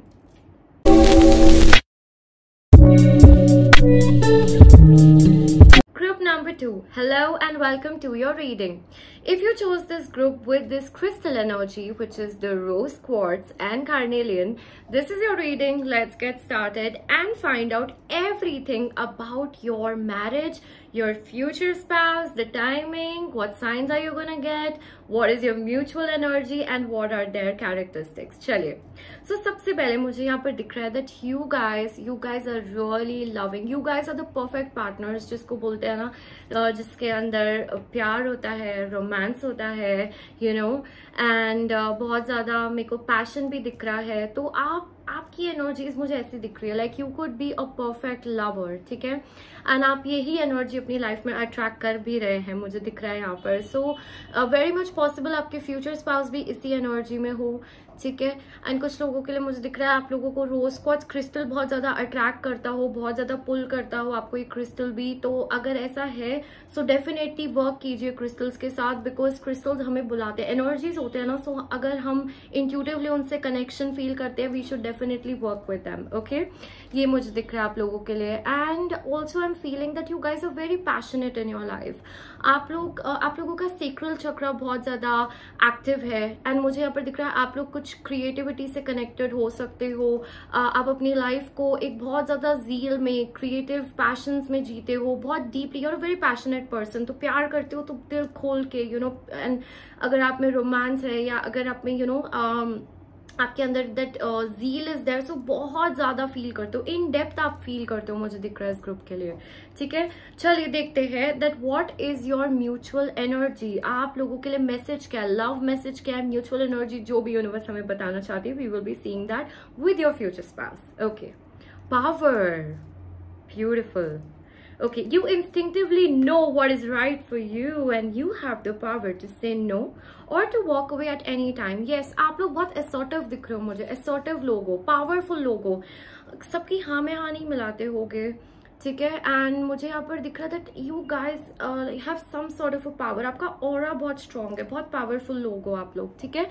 Group number 2. Hello and welcome to your reading. If you chose this group with this crystal energy, which is the rose quartz and carnelian, this is your reading. Let's get started and find out everything about your marriage, your future spouse, the timing, what signs are you gonna get, what is your mutual energy and what are their characteristics. चलिए, so सबसे पहले मुझे यहाँ पर दिख रहा है that you guys are really loving. You guys are the perfect partners, जिसको बोलते हैं ना, जिसके अंदर प्यार होता है, रोमांस होता है, you know, and बहुत ज़्यादा मेरे को पैशन भी दिख रहा है। तो आपकी एनर्जीज मुझे ऐसी दिख रही है, like you could be a perfect lover, ठीक है, एंड आप यही एनर्जी अपनी लाइफ में अट्रैक्ट कर भी रहे हैं, मुझे दिख रहा है यहाँ पर। सो वेरी मच पॉसिबल आपके फ्यूचर स्पाउस भी इसी एनर्जी में हो, ठीक है। एंड कुछ लोगों के लिए मुझे दिख रहा है आप लोगों को रोज क्वार्ट्ज क्रिस्टल बहुत ज्यादा अट्रैक्ट करता हो, बहुत ज्यादा पुल करता हो आपको ये क्रिस्टल भी। तो अगर ऐसा है सो डेफिनेटली वर्क कीजिए क्रिस्टल्स के साथ, बिकॉज क्रिस्टल्स हमें बुलाते हैं, एनर्जीज होते हैं ना। सो अगर हम इंट्यूटिवली उनसे कनेक्शन फील करते हैं, we should definitely work with them. Okay, ये मुझे दिख रहा है आप लोगों के लिए। And also I am feeling that you guys are very passionate in your life. आप लोगों का सेक्रल चक्र बहुत ज्यादा एक्टिव है, एंड मुझे यहाँ पर दिख रहा है आप लोग कुछ क्रिएटिविटी से कनेक्टेड हो सकते हो। आप अपनी लाइफ को एक बहुत ज्यादा जील में, क्रिएटिव पैशंस में जीते हो, बहुत deeply. You are very passionate person, तो प्यार करते हो तो दिल खोल के, यू नो। एंड अगर आप में रोमांस है या अगर आप में, यू नो, आपके अंदर दैट जील इज देयर, सो बहुत ज्यादा फील करते हो, इन डेप्थ आप फील करते हो, मुझे दिख रहा है इस ग्रुप के लिए, ठीक है। चलिए देखते हैं that what is your mutual energy. आप लोगों के लिए मैसेज क्या है, लव मैसेज क्या है, म्यूचुअल एनर्जी, जो भी यूनिवर्स हमें बताना चाहती है, we will be seeing that with your future spouse. Okay, power, beautiful. Okay, you instinctively know what is right for you and you have the power to say no or to walk away at any time. Yes, आप लोग बहुत assertive दिख रहे हो मुझे, assertive लोग हो, powerful लोग हो, सबकी हाँ में हाँ नहीं मिलाते होगे, ठीक है। एंड मुझे यहाँ पर दिख रहा था that you guys have some sort of a power. आपका ऑरा बहुत स्ट्रॉन्ग है, बहुत पावरफुल लोग हो आप लोग, ठीक है।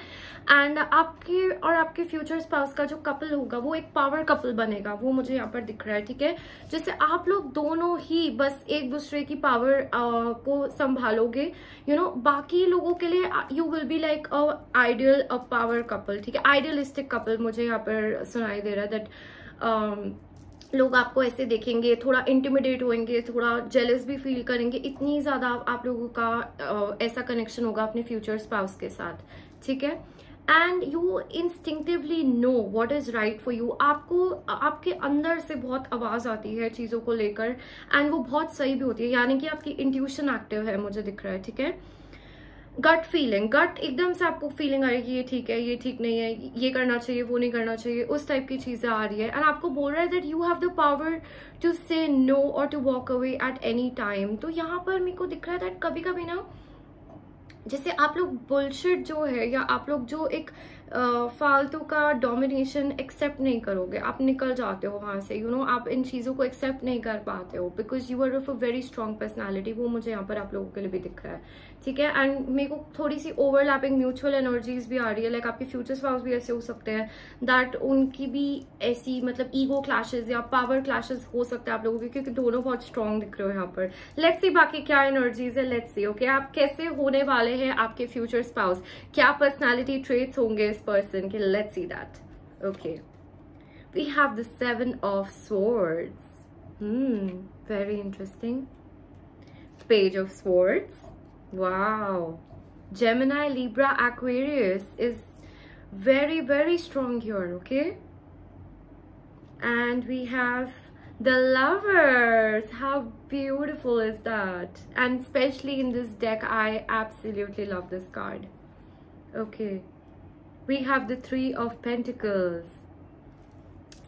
एंड आपके और आपके फ्यूचर स्पाउस का जो कपल होगा वो एक पावर कपल बनेगा, वो मुझे यहाँ पर दिख रहा है, ठीक है। जैसे आप लोग दोनों ही बस एक दूसरे की पावर को संभालोगे, यू नो। बाकी लोगों के लिए you will be like a ideal, a power couple, ठीक है, आइडियलिस्टिक कपल मुझे यहाँ पर सुनाई दे रहा है। दैट लोग आपको ऐसे देखेंगे, थोड़ा इंटिमिडेट होंगे, थोड़ा जेलस भी फील करेंगे, इतनी ज्यादा आप लोगों का ऐसा कनेक्शन होगा अपने फ्यूचर स्पाउस के साथ, ठीक है। And you instinctively know what is right for you. आपको आपके अंदर से बहुत आवाज आती है चीजों को लेकर, एंड वो बहुत सही भी होती है, यानी कि आपकी इंट्यूशन एक्टिव है, मुझे दिख रहा है, ठीक है। गट फीलिंग, गट एकदम से आपको फीलिंग आ रही है कि ये ठीक है, ये ठीक नहीं है, ये करना चाहिए, वो नहीं करना चाहिए, उस टाइप की चीजें आ रही है। एंड आपको बोल रहा है that you have the power to say no और to walk away at any time. तो यहाँ पर मेरे को दिख रहा है दैट कभी कभी ना, जैसे आप लोग बुलशिट जो है, या आप लोग जो एक फालतू का डोमिनेशन एक्सेप्ट नहीं करोगे, आप निकल जाते हो वहां से, यू नो। आप इन चीजों को एक्सेप्ट नहीं कर पाते हो because you are of a very strong personality, वो मुझे यहाँ पर आप लोगों के लिए भी दिख रहा है, ठीक है। एंड मेरे को थोड़ी सी ओवरलैपिंग म्यूचुअल एनर्जीज भी आ रही है, लाइक आपके फ्यूचर स्पाउस भी ऐसे हो सकते हैं दैट उनकी भी ऐसी, मतलब ईगो क्लैशेस या पावर क्लैशेस हो सकते हैं आप लोगों के, क्योंकि दोनों बहुत स्ट्रॉन्ग दिख रहे हो यहाँ पर। लेट्स सी बाकी क्या एनर्जीज है, लेट्स सी। ओके, आप कैसे होने वाले हैं आपके फ्यूचर स्पाउस, क्या पर्सनैलिटी ट्रेट्स होंगे इस पर्सन के, let's see that. Okay, we have the 7 of Swords. Very interesting. Page of Swords. Wow. Gemini, Libra, Aquarius is very very strong here. Okay, and we have the Lovers. How beautiful is that? And especially in this deck, I absolutely love this card. Okay, we have the Three of Pentacles.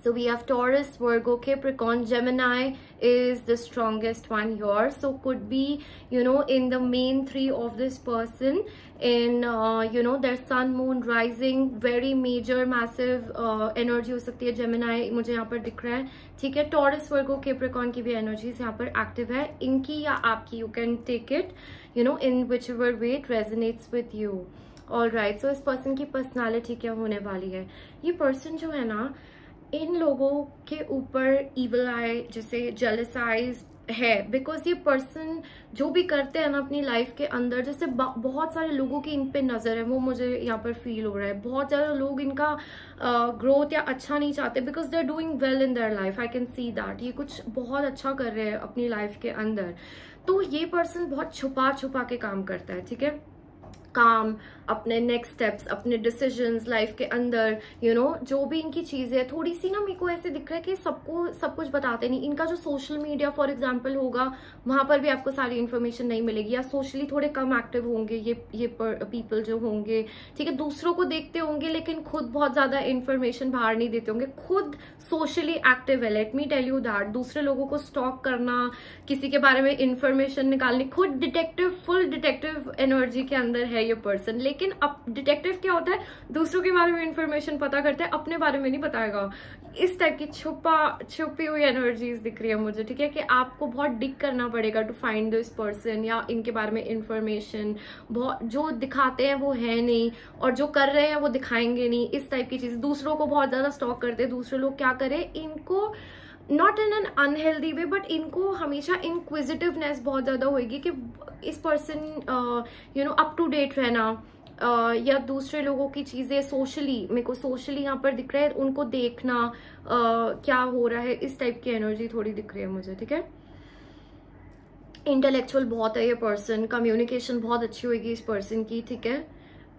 So we have Taurus, Virgo, Capricorn. Gemini is the strongest one here. So could be, you know, in the main three of this person, in you know, their sun, moon, rising, very major massive energy हो सकती है. Gemini मुझे यहाँ पर दिख रहा है. ठीक है, Taurus, Virgo, Capricorn की भी energies यहाँ पर active है. इनकी या आपकी, you can take it, you know, in whichever way it resonates with you. Alright, so इस person की personality क्या होने वाली है? ये person जो है ना, इन लोगों के ऊपर evil eye, जैसे jealous eyes है, बिकॉज ये पर्सन जो भी करते हैं ना अपनी लाइफ के अंदर, जैसे बहुत सारे लोगों की इन पे नजर है, वो मुझे यहाँ पर फील हो रहा है. बहुत ज्यादा लोग इनका ग्रोथ या अच्छा नहीं चाहते, because they are doing well in their life. I can see that ये कुछ बहुत अच्छा कर रहे हैं अपनी लाइफ के अंदर. तो ये पर्सन बहुत छुपा छुपा के काम करता है. ठीक है, काम, अपने नेक्स्ट स्टेप्स, अपने डिसीजंस लाइफ के अंदर, यू नो, जो भी इनकी चीजें है, थोड़ी सी ना मेरे को ऐसे दिख रहा है कि सबको सब कुछ बताते नहीं. इनका जो सोशल मीडिया फॉर एग्जांपल होगा, वहां पर भी आपको सारी इन्फॉर्मेशन नहीं मिलेगी, या सोशली थोड़े कम एक्टिव होंगे ये पीपल जो होंगे. ठीक है, दूसरों को देखते होंगे लेकिन खुद बहुत ज्यादा इन्फॉर्मेशन बाहर नहीं देते होंगे. खुद सोशली एक्टिव है, let me tell you that. दूसरे लोगों को स्टॉक करना, किसी के बारे में इन्फॉर्मेशन निकालनी, खुद डिटेक्टिव, फुल डिटेक्टिव एनर्जी के अंदर है ये पर्सन. लेकिन अब डिटेक्टिव क्या होता है, दूसरों के बारे में इंफॉर्मेशन पता करता है, अपने बारे में नहीं बताएगा. इस टाइप की छुपी हुई एनर्जीज दिख रही है मुझे. ठीक है, कि आपको बहुत डिग करना पड़ेगा टू फाइंड दिस पर्सन, या इनके बारे में इंफॉर्मेशन. बहुत जो दिखाते हैं वो है नहीं, और जो कर रहे हैं वो दिखाएंगे नहीं. इस टाइप की चीज, दूसरों को बहुत ज्यादा स्टॉक करते हैं. दूसरे लोग क्या करें, इनको not in an unhealthy way, but इनको हमेशा इंक्विजिटिवनेस बहुत ज्यादा होगी कि इस person you know up to date रहना, या दूसरे लोगों की चीजें सोशली, मेरे को सोशली यहाँ पर दिख रहा है, उनको देखना क्या हो रहा है. इस टाइप की एनर्जी थोड़ी दिख रही है मुझे. ठीक है, इंटेलेक्चुअल बहुत है ये पर्सन, कम्युनिकेशन बहुत अच्छी होगी इस पर्सन की. ठीक है,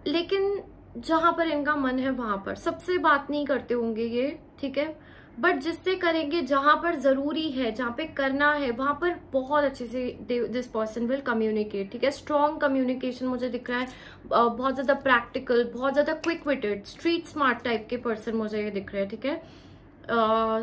लेकिन जहां पर इनका मन है वहां पर सबसे बात नहीं करते होंगे ये. ठीक है, बट जिससे करेंगे, जहां पर जरूरी है, जहां पे करना है, वहां पर बहुत अच्छे से दिस पर्सन विल कम्युनिकेट. ठीक है, स्ट्रॉन्ग कम्युनिकेशन मुझे दिख रहा है. बहुत ज्यादा प्रैक्टिकल, बहुत ज्यादा quick witted, street smart type के पर्सन मुझे ये दिख रहे हैं. ठीक है,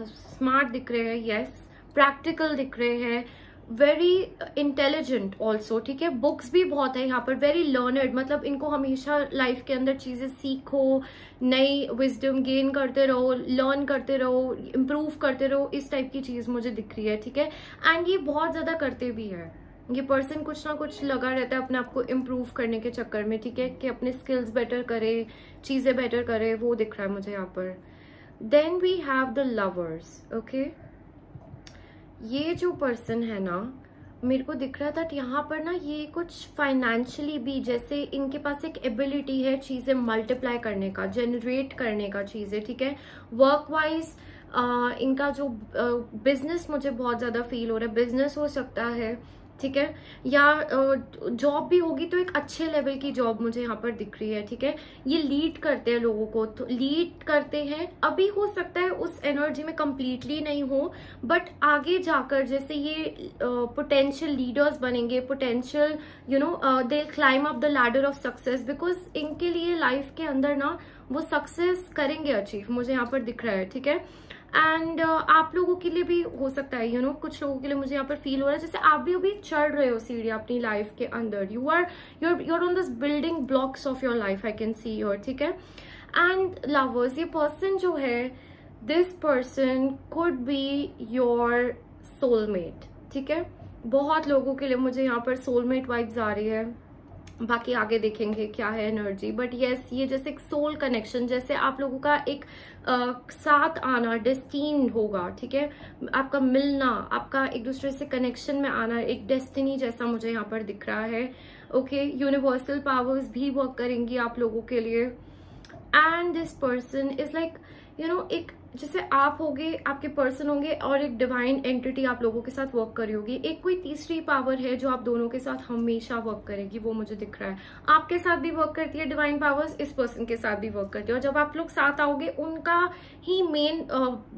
स्मार्ट दिख रहे हैं, यस, प्रैक्टिकल दिख रहे हैं, वेरी इंटेलिजेंट ऑल्सो. ठीक है, बुक्स भी बहुत है यहाँ पर, वेरी लर्नर्ड, मतलब इनको हमेशा लाइफ के अंदर चीजें सीखो, नई विजडम गेन करते रहो, लर्न करते रहो, इम्प्रूव करते रहो. इस टाइप की चीज मुझे दिख रही है. ठीक है, एंड ये बहुत ज्यादा करते भी है. ये पर्सन कुछ ना कुछ लगा रहता है अपने आप को इम्प्रूव करने के चक्कर में. ठीक है, कि अपने स्किल्स बेटर करे, चीजें बेटर करे, वो दिख रहा है मुझे यहाँ पर. Then we have the lovers. Okay, ये जो पर्सन है ना, मेरे को दिख रहा था यहाँ पर ना, ये कुछ फाइनेंशियली भी, जैसे इनके पास एक एबिलिटी है चीजें मल्टीप्लाई करने का, जनरेट करने का चीजें. ठीक है, वर्क वाइज इनका जो बिजनेस मुझे बहुत ज्यादा फील हो रहा है, बिजनेस हो सकता है. ठीक है, या जॉब भी होगी तो एक अच्छे लेवल की जॉब मुझे यहाँ पर दिख रही है. ठीक है, ये लीड करते हैं लोगों को, तो लीड करते हैं. अभी हो सकता है उस एनर्जी में कंप्लीटली नहीं हो, बट आगे जाकर जैसे ये पोटेंशियल लीडर्स बनेंगे, potential you know they climb up the ladder of success, because इनके लिए लाइफ के अंदर ना वो सक्सेस करेंगे अचीव, मुझे यहाँ पर दिख रहा है. ठीक है, एंड आप लोगों के लिए भी हो सकता है, यू नो, कुछ लोगों के लिए मुझे यहाँ पर फील हो रहा है जैसे आप भी अभी चढ़ रहे हो सीढ़ियाँ अपनी लाइफ के अंदर. You are on this building blocks of your life, I can see your. ठीक है, एंड लवर्स, ये पर्सन जो है, this person could be your soulmate. ठीक है, बहुत लोगों के लिए मुझे यहाँ पर सोलमेट वाइब्स आ रही है. बाकी आगे देखेंगे क्या है एनर्जी, बट यस, ये जैसे एक सोल कनेक्शन, जैसे आप लोगों का एक साथ आना, डेस्टिन होगा. ठीक है, आपका मिलना, आपका एक दूसरे से कनेक्शन में आना, एक डेस्टिनी जैसा मुझे यहाँ पर दिख रहा है. ओके, यूनिवर्सल पावर्स भी वर्क करेंगी आप लोगों के लिए. And this person is like, एक जैसे आप होगे, आपके पर्सन होंगे और एक डिवाइन एंटिटी आप लोगों के साथ वर्क कर रही होगी। एक कोई तीसरी पावर है जो आप दोनों के साथ हमेशा वर्क करेगी, वो मुझे दिख रहा है। आपके साथ भी वर्क करती है डिवाइन पावर्स, इस पर्सन के साथ भी वर्क करती है, और जब आप लोग साथ आओगे उनका ही मेन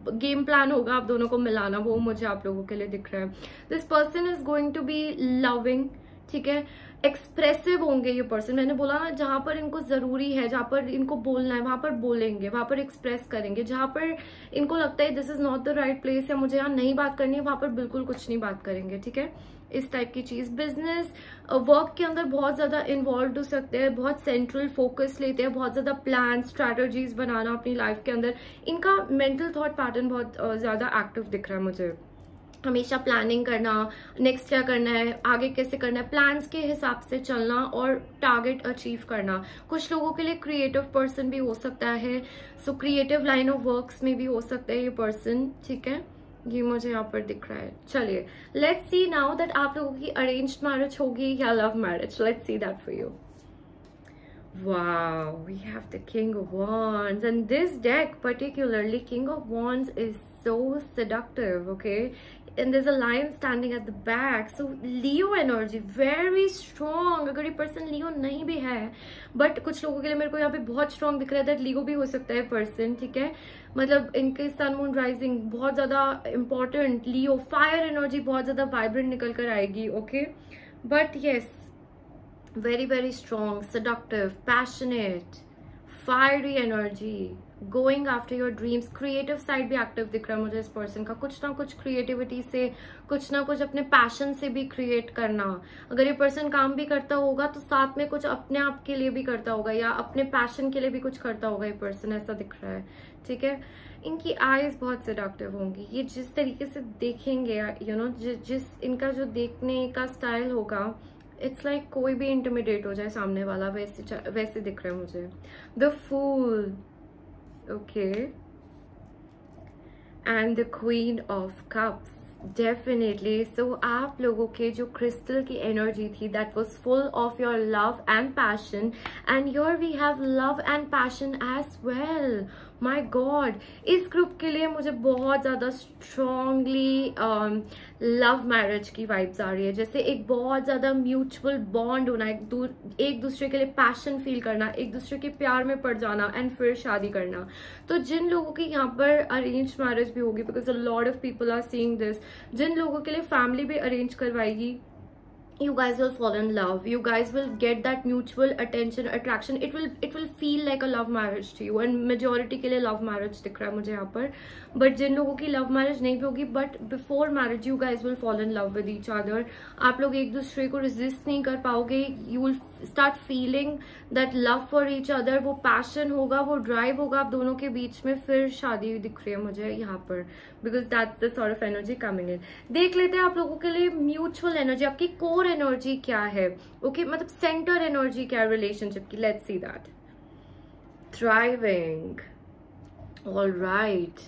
गेम प्लान होगा आप दोनों को मिलाना, वो मुझे आप लोगों के लिए दिख रहा है। This person is going to be loving, ठीक है, एक्सप्रेसिव होंगे ये पर्सन। मैंने बोला ना, जहां पर इनको जरूरी है, जहां पर इनको बोलना है वहां पर बोलेंगे, वहां पर एक्सप्रेस करेंगे। जहां पर इनको लगता है this is not the right place या मुझे यहाँ नहीं बात करनी है, वहां पर बिल्कुल कुछ नहीं बात करेंगे, ठीक है, इस टाइप की चीज। बिजनेस वर्क के अंदर बहुत ज्यादा इन्वॉल्व हो सकते हैं, बहुत सेंट्रल फोकस लेते हैं, बहुत ज्यादा प्लान स्ट्रैटेजीज बनाना अपनी लाइफ के अंदर। इनका मेंटल थॉट पैटर्न बहुत ज्यादा एक्टिव दिख रहा है मुझे। हमेशा प्लानिंग करना, नेक्स्ट क्या करना है, आगे कैसे करना है, प्लान्स के हिसाब से चलना और टारगेट अचीव करना। कुछ लोगों के लिए क्रिएटिव पर्सन भी हो सकता है, so creative line of works में भी हो सकता है ये पर्सन, ठीक है, ये मुझे यहाँ पर दिख रहा है। चलिए लेट्स सी नाउ दैट आप लोगों की अरेंज्ड मैरिज होगी या love marriage. Let's see that for you. Wow, we have the King of Wands, and this deck particularly, King of Wands, is so seductive, okay? And there's a lion standing at the back, so Leo energy very strong। अगर ये person Leo नहीं भी है, but कुछ लोगों के लिए मेरे को यहाँ पे बहुत strong दिख रहा है that Leo भी हो सकता है person, ठीक है, मतलब इनके sun moon rising बहुत ज्यादा important, Leo fire energy बहुत ज्यादा vibrant निकल कर आएगी, okay? But yes, very very strong, seductive, passionate, fiery energy, going after your dreams। creative side भी active दिख रहा है मुझे इस person का, कुछ ना कुछ creativity से, कुछ ना कुछ अपने passion से भी create करना। अगर ये person काम भी करता होगा तो साथ में कुछ अपने आप के लिए भी करता होगा या अपने passion के लिए भी कुछ करता होगा ये person, ऐसा दिख रहा है, ठीक है। इनकी आईज बहुत seductive होंगी, ये जिस तरीके से देखेंगे, जिस इनका जो देखने का स्टाइल होगा, इट्स लाइक कोई भी इंटिमिडेट हो जाए सामने वाला, वैसे दिख रहा है मुझे। The fool, okay, and the queen of cups, definitely. So आप लोगों के जो क्रिस्टल की एनर्जी थी, that was full of your love and passion, and your we have love and passion as well. My God, इस group के लिए मुझे बहुत ज्यादा स्ट्रांगली लव मैरिज की वाइब्स आ रही है, जैसे एक बहुत ज्यादा म्यूचुअल बॉन्ड होना, एक दूसरे के लिए पैशन फील करना, एक दूसरे के प्यार में पड़ जाना एंड फिर शादी करना। तो जिन लोगों की यहाँ पर अरेंज मैरिज भी होगी, because a lot of people are seeing this, जिन लोगों के लिए फैमिली भी अरेंज करवाएगी, you guys will fall in love, you guys will get that mutual attention, attraction, it will feel like a love marriage to you, and majority के लिए love marriage दिख रहा है मुझे यहाँ पर। but जिन लोगों की love marriage नहीं भी होगी, but before marriage you guys will fall in love with each other। आप लोग एक दूसरे को resist नहीं कर पाओगे, you will start feeling that love for each other, वो passion होगा, वो drive होगा आप दोनों के बीच में, फिर शादी दिख रही है मुझे यहाँ पर, because that's the sort of energy coming in। देख लेते हैं आप लोगों के लिए mutual energy, आपकी core एनर्जी क्या है, ओके, मतलब सेंटर एनर्जी क्या है रिलेशनशिप की। Let's see that. Thriving, alright,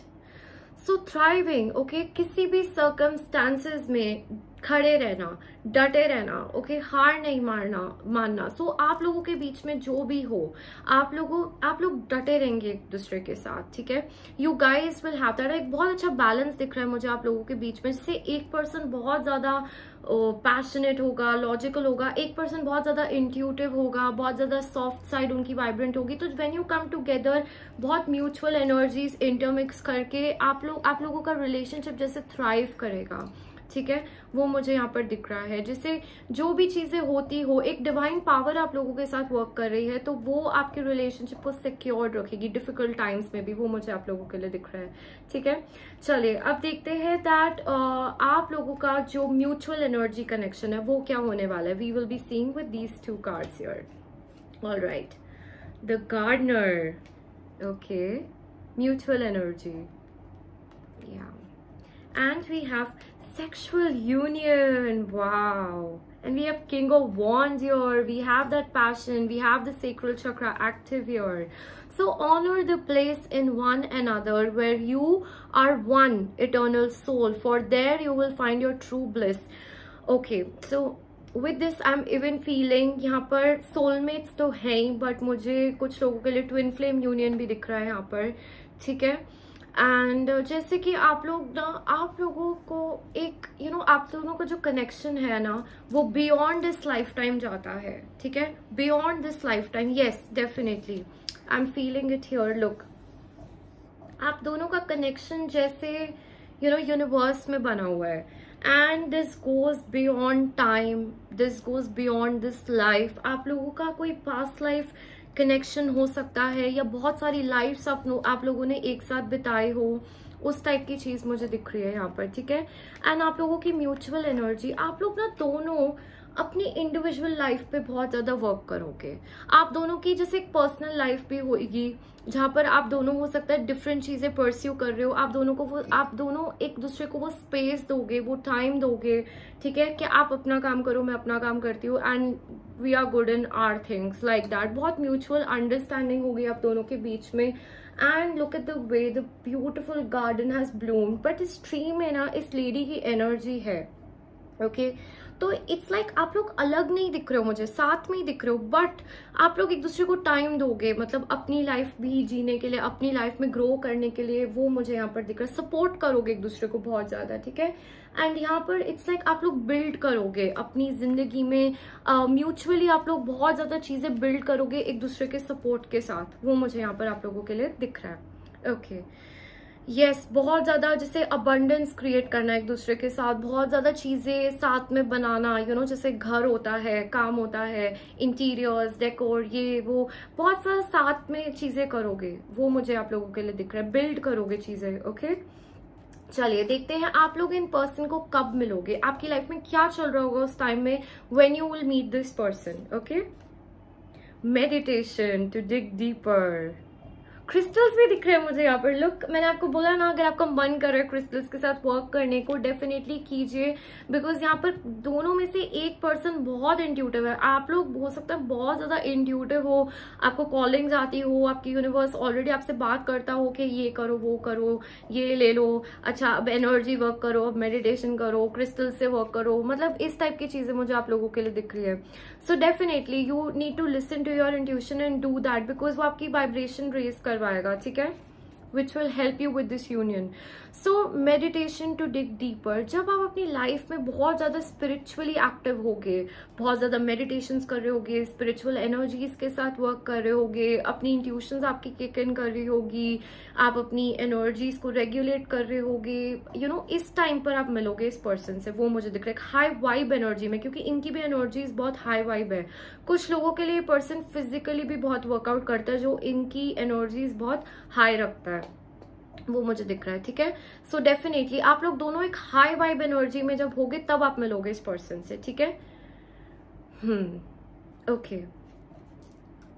so thriving, okay, किसी भी सर्कमस्टांसेस में खड़े रहना, डटे रहना, ओके, हार नहीं मानना। सो आप लोगों के बीच में जो भी हो, आप लोग डटे रहेंगे एक दूसरे के साथ, ठीक है। You guys will have that, एक बहुत अच्छा बैलेंस दिख रहा है मुझे आप लोगों के बीच में, जैसे एक पर्सन बहुत ज्यादा पैशनेट होगा, लॉजिकल होगा, एक पर्सन बहुत ज्यादा इंट्यूटिव होगा, बहुत ज्यादा सॉफ्ट साइड उनकी वाइब्रेंट होगी। तो व्हेन यू कम टुगेदर, बहुत म्यूचुअल एनर्जीज इंटरमिक्स करके आप लोगों का रिलेशनशिप जैसे थ्राइव करेगा, ठीक है, वो मुझे यहाँ पर दिख रहा है। जैसे जो भी चीजें होती हो, एक डिवाइन पावर आप लोगों के साथ वर्क कर रही है, तो वो आपके रिलेशनशिप को सिक्योर्ड रखेगी डिफिकल्ट टाइम्स में भी, वो मुझे आप लोगों के लिए दिख रहा है, ठीक है। चलिए अब देखते हैं दैट आप लोगों का जो म्यूचुअल एनर्जी कनेक्शन है वो क्या होने वाला है। We will be seeing with these two cards here. Alright, the gardener, okay, mutual energy, yeah, and we have sexual union, wow, and we have King of Wands here, we have that passion, we have the sacral chakra active here। So honor the place in one another where you are one eternal soul, for there you will find your true bliss। Okay, so with this I'm even feeling यहाँ पर soulmates तो हैं ही, but मुझे कुछ लोगों के लिए twin flame union भी दिख रहा है यहाँ पर, ठीक है। एंड जैसे कि आप लोग ना, आप लोगों को एक आप दोनों का जो कनेक्शन है ना, वो बियॉन्ड दिस लाइफ टाइम जाता है, ठीक है, beyond this life time. Yes, definitely I am feeling it here. Look, आप दोनों का कनेक्शन जैसे यूनिवर्स में बना हुआ है, and this goes beyond time, this goes beyond this life. आप लोगों का कोई पास्ट लाइफ कनेक्शन हो सकता है, या बहुत सारी लाइफ्स आप लोगों ने एक साथ बिताए हो, उस टाइप की चीज मुझे दिख रही है यहाँ पर, ठीक है। एंड आप लोगों की म्यूचुअल एनर्जी, आप लोग ना दोनों अपनी इंडिविजुअल लाइफ पे बहुत ज्यादा वर्क करोगे। आप दोनों की जैसे एक पर्सनल लाइफ भी होगी, जहां पर आप दोनों हो सकता है डिफरेंट चीजें परस्यू कर रहे हो, आप दोनों एक दूसरे को वो स्पेस दोगे, वो टाइम दोगे, ठीक है, कि आप अपना काम करो, मैं अपना काम करती हूँ, and we are good in our things like that. बहुत म्यूचुअल अंडरस्टैंडिंग होगी आप दोनों के बीच में। And look at the way the beautiful garden has bloomed, but इस ट्री में ना इस लेडी की एनर्जी है, ओके। तो इट्स लाइक आप लोग अलग नहीं दिख रहे हो, मुझे साथ में ही दिख रहे हो, बट आप लोग एक दूसरे को टाइम दोगे, मतलब अपनी लाइफ भी जीने के लिए, अपनी लाइफ में ग्रो करने के लिए, वो मुझे यहाँ पर दिख रहा है। सपोर्ट करोगे एक दूसरे को बहुत ज्यादा, ठीक है। एंड यहाँ पर इट्स लाइक आप लोग बिल्ड करोगे अपनी जिंदगी में, म्यूचुअली आप लोग बहुत ज्यादा चीजें बिल्ड करोगे एक दूसरे के सपोर्ट के साथ, वो मुझे यहाँ पर आप लोगों के लिए दिख रहा है, ओके। यस, बहुत ज्यादा जैसे अबंडेंस क्रिएट करना एक दूसरे के साथ, बहुत ज्यादा चीजें साथ में बनाना, जैसे घर होता है, काम होता है, इंटीरियर्स, डेकोर, ये वो, बहुत सारा साथ में चीजें करोगे, वो मुझे आप लोगों के लिए दिख रहा है। बिल्ड करोगे चीजें, ओके। चलिए देखते हैं आप लोग इन पर्सन को कब मिलोगे, आपकी लाइफ में क्या चल रहा होगा उस टाइम में, when you will meet this person, okay. Meditation to dig deeper, crystals भी दिख रहे हैं मुझे यहाँ पर। लुक, मैंने आपको बोला ना, अगर आपका मन कर रहा है क्रिस्टल्स के साथ वर्क करने को, डेफिनेटली कीजिए, बिकॉज यहाँ पर दोनों में से एक पर्सन बहुत इंट्यूटिव है। आप लोग हो सकता है बहुत ज्यादा इंट्यूटिव हो, आपको कॉलिंग्स आती हो, आपकी यूनिवर्स ऑलरेडी आपसे बात करता हो कि ये करो, वो करो, ये ले लो, अच्छा अब एनर्जी वर्क करो, अब मेडिटेशन करो, क्रिस्टल से वर्क करो, मतलब इस टाइप की चीजें मुझे आप लोगों के लिए दिख रही है। So definitely you need to listen to your intuition and do that, because वो आपकी वाइब्रेशन रेज करवाएगा, ठीक है, which will help you with this union. So meditation to dig deeper, जब आप अपनी लाइफ में बहुत ज्यादा स्पिरिचुअली एक्टिव होगे, बहुत ज्यादा मेडिटेशंस कर रहे होगे, स्पिरिचुअल एनर्जीज के साथ वर्क कर रहे होगे, अपनी इंट्यूशंस आपकी किक इन कर रही होगी, आप अपनी एनर्जीज को रेगुलेट कर रहे होगे, इस टाइम पर आप मिलोगे इस पर्सन से, वो मुझे दिख रहा है हाई वाइब एनर्जी में, क्योंकि इनकी भी एनर्जीज बहुत हाई वाइब है। कुछ लोगों के लिए पर्सन फिजिकली भी बहुत वर्कआउट करता है, जो इनकी एनर्जीज बहुत हाई रखता है, वो मुझे दिख रहा है, ठीक है। सो डेफिनेटली आप लोग दोनों एक हाई वाइब एनर्जी में जब होगे तब आप मिलोगे इस पर्सन से, ठीक है। Okay,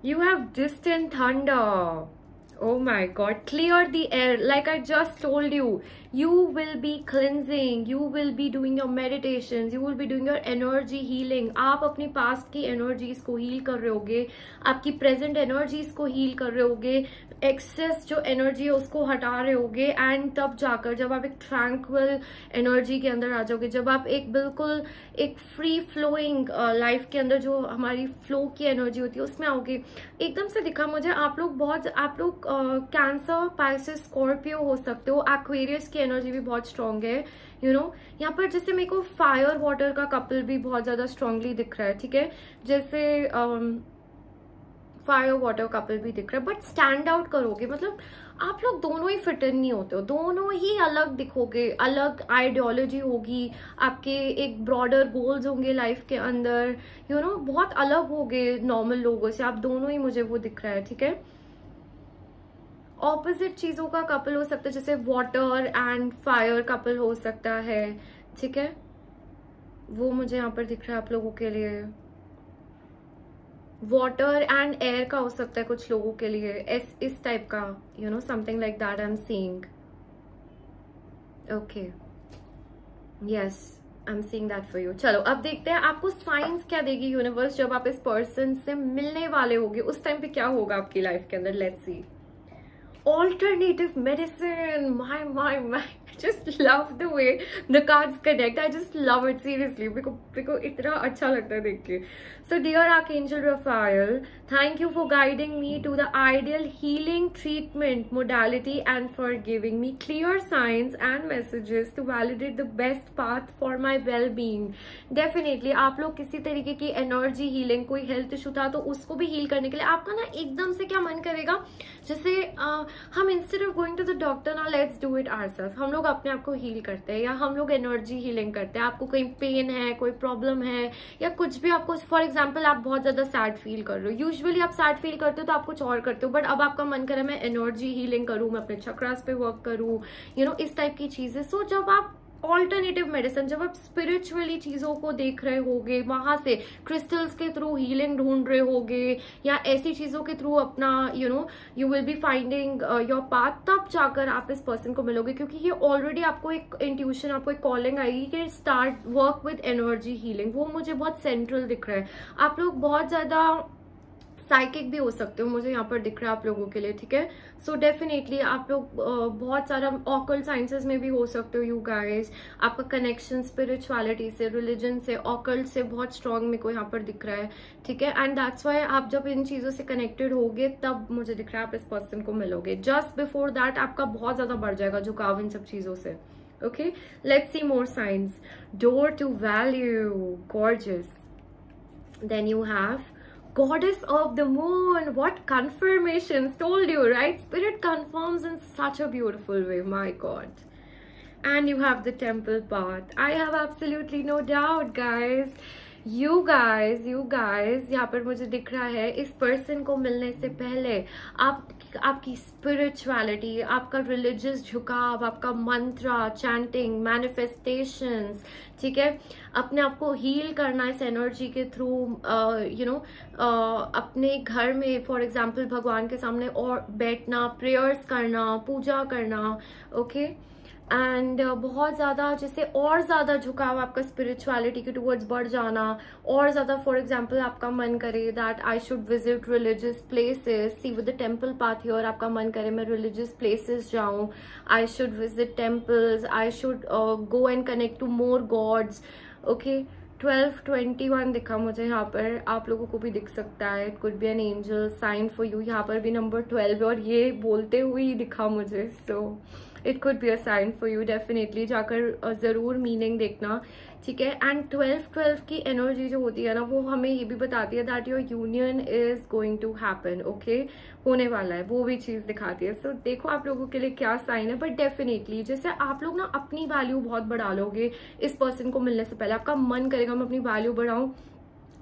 you have distant thunder, oh my god, clear the air, like I just told you, you will be cleansing, you will be doing your meditations, you will be doing your energy healing। आप अपनी past की energies को heal कर रहे होगे, आपकी present energies को heal कर रहे होगे, एक्सेस जो एनर्जी है उसको हटा रहे होगे, एंड तब जाकर जब आप एक ट्रैंक्विल एनर्जी के अंदर आ जाओगे, जब आप एक बिल्कुल एक फ्री फ्लोइंग लाइफ के अंदर जो हमारी फ्लो की एनर्जी होती है उसमें आओगे। एकदम से दिखा मुझे आप लोग कैंसर, पाइसेस, स्कॉर्पियो हो सकते हो, एक्वेरियस की एनर्जी भी बहुत स्ट्रांग है, यहाँ पर जैसे मेरे को फायर वाटर का कपल भी बहुत ज्यादा स्ट्रांगली दिख रहा है, ठीक है, जैसे फायर वाटर कपल भी दिख रहा है, बट स्टैंड आउट करोगे, मतलब आप लोग दोनों ही फिट इन नहीं होते हो, दोनों ही अलग दिखोगे, अलग आइडियोलॉजी होगी आपके, एक ब्रॉडर गोल्स होंगे लाइफ के अंदर, बहुत अलग होगे नॉर्मल लोगों से, आप दोनों ही, मुझे वो दिख रहा है, ठीक है। ऑपोजिट चीजों का कपल हो सकता है, जैसे वाटर एंड फायर कपल हो सकता है, ठीक है, वो मुझे यहाँ पर दिख रहा है आप लोगों के लिए। वाटर एंड एयर का हो सकता है कुछ लोगों के लिए, इस टाइप का, something like that I am seeing, okay, yes, I am seeing that for you. चलो अब देखते हैं आपको साइंस क्या देगी यूनिवर्स जब आप इस पर्सन से मिलने वाले होगे, उस टाइम पे क्या होगा आपकी लाइफ के अंदर। Let's see. Alternative medicine, my just love the way the cards connect. I just love it seriously. मेरे को इतना अच्छा लगता है देख के. So dear Archangel Raphael, thank you for guiding me to the ideal healing treatment modality and for giving me clear signs and messages to validate the best path for my well-being. Definitely आप लोग किसी तरीके की energy healing, कोई health issue था तो उसको भी हील करने के लिए आपका ना एकदम से क्या मन करेगा, जैसे हम instead of going to the doctor ना लेट्स डू इट आवरसेल्फ, हम लोग अपने आप को हील करते हैं या हम लोग एनर्जी हीलिंग करते हैं. आपको कहीं पेन है, कोई प्रॉब्लम है या कुछ भी, आपको फॉर एग्जाम्पल आप बहुत ज्यादा सैड फील कर रहे हो, यूजुअली आप सैड फील करते हो तो आप कुछ और करते हो, बट अब आपका मन करे मैं एनर्जी हीलिंग करूं, मैं अपने चक्रास पे वर्क करूं, इस टाइप की चीजें. सो जब आप ऑल्टरनेटिव मेडिसिन, जब आप स्पिरिचुअली चीजों को देख रहे होगे, वहां से क्रिस्टल्स के थ्रू हीलिंग ढूंढ रहे होगे या ऐसी चीजों के थ्रू अपना you will be finding your path, तब जाकर आप इस पर्सन को मिलोगे, क्योंकि ये ऑलरेडी आपको एक इंट्यूशन, आपको एक कॉलिंग आएगी कि start work with energy healing. वो मुझे बहुत सेंट्रल दिख रहा है. आप लोग बहुत ज्यादा साइकिक भी हो सकते हो, मुझे यहाँ पर दिख रहा है आप लोगों के लिए, ठीक है. सो डेफिनेटली आप लोग बहुत सारा ऑकल्ट साइंसेस में भी हो सकते हो यू गाइस. आपका कनेक्शन स्पिरिचुअलिटी से, रिलीजन से, ऑकल्ट से बहुत स्ट्रांग मेरे को यहाँ पर दिख रहा है, ठीक है. एंड दैट्स वाई आप जब इन चीजों से कनेक्टेड होगे तब मुझे दिख रहा है आप इस पर्सन को मिलोगे. जस्ट बिफोर दैट आपका बहुत ज्यादा बढ़ जाएगा झुकाव इन सब चीजों से. Okay, let's see more science. Door to value, gorgeous. Then you have Goddess of the moon. What confirmations, told you, right? Spirit confirms in such a beautiful way, my God. And you have the temple path. I have absolutely no doubt, guys. You guys, यहाँ पर मुझे दिख रहा है इस person को मिलने से पहले आपकी स्पिरिचुअलिटी, आपका रिलीजियस झुकाव, आपका मंत्रा, चैंटिंग, मैनिफेस्टेशंस, ठीक है, अपने आप को हील करना इस एनर्जी के थ्रू, अपने घर में फॉर एग्जाम्पल भगवान के सामने और बैठना, प्रेयर्स करना, पूजा करना, ओके. एंड बहुत ज़्यादा जैसे और ज़्यादा झुकाव आपका स्पिरिचुअलिटी के टूवर्ड्स बढ़ जाना, और ज़्यादा फॉर एग्जांपल आपका मन करे that I should visit religious places. See with the temple path here, आपका मन करे मैं रिलीजियस प्लेसेस जाऊँ, I should visit temples, I should go and connect to more gods. Okay, 1221 दिखा मुझे यहाँ पर, आप लोगों को भी दिख सकता है. It could be an angel sign for you. यहाँ पर भी नंबर 12 और ये बोलते हुए ही दिखा मुझे. So it could be a sign for you. Definitely जाकर जरूर मीनिंग देखना, ठीक है. एंड 12 की एनर्जी जो होती है ना, वो हमें ये भी बताती है that your union is going to happen. Okay, होने वाला है, वो भी चीज दिखाती है. सो देखो आप लोगों के लिए क्या साइन है. बट डेफिनेटली जैसे आप लोग ना अपनी वैल्यू बहुत बढ़ा लोगे इस पर्सन को मिलने से पहले, आपका मन करेगा मैं अपनी वैल्यू बढ़ाऊं.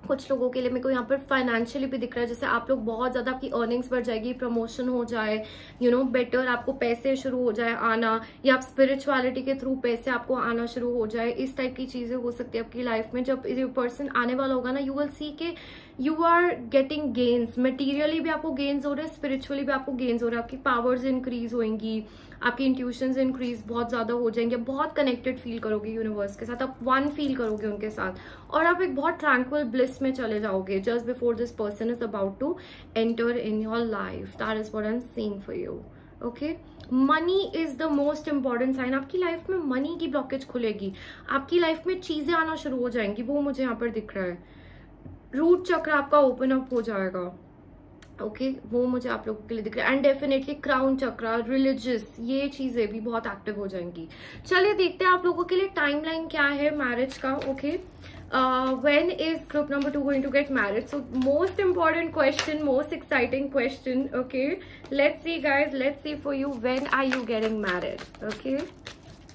कुछ लोगों के लिए मेरे को यहाँ पर फाइनेंशियली भी दिख रहा है, जैसे आप लोग बहुत ज्यादा, आपकी अर्निंग्स बढ़ जाएगी, प्रमोशन हो जाए, बेटर आपको पैसे शुरू हो जाए आना, या आप स्पिरिचुअलिटी के थ्रू पैसे आपको आना शुरू हो जाए. इस टाइप की चीजें हो सकती है आपकी लाइफ में. जब ये पर्सन आने वाला होगा ना, यू विल सी के you are getting gains. Materially भी आपको गेन्स हो रहे हैं, स्पिरिचुअली भी आपको गेन्स हो रहे हैं. आपकी पावर्स इंक्रीज होंगी, आपकी इंट्यूशंस इंक्रीज बहुत ज्यादा हो जाएंगे, बहुत कनेक्टेड फील करोगे यूनिवर्स के साथ, आप वन फील करोगे उनके साथ, और आप एक बहुत ट्रैंक्विल ब्लिस में चले जाओगे just before this person is about to enter in your life. That is what I am seeing for you. Okay, money is the most important sign. आपकी लाइफ में मनी की ब्लॉकेज खुलेगी, आपकी life में चीजें आना शुरू हो जाएंगी, वो मुझे यहाँ पर दिख रहा है. रूट चक्र आपका ओपन अप हो जाएगा. ओके, वो मुझे आप लोगों के लिए दिख रहा है. And definitely crown chakra, religious, ये चीजें भी बहुत एक्टिव हो जाएंगी. चलिए देखते हैं आप लोगों के लिए टाइमलाइन क्या है मैरिज का. Okay, when is group number 2 going to get married? So most important question, most exciting question. Okay, let's see guys, let's see for you, when are you getting married? Okay,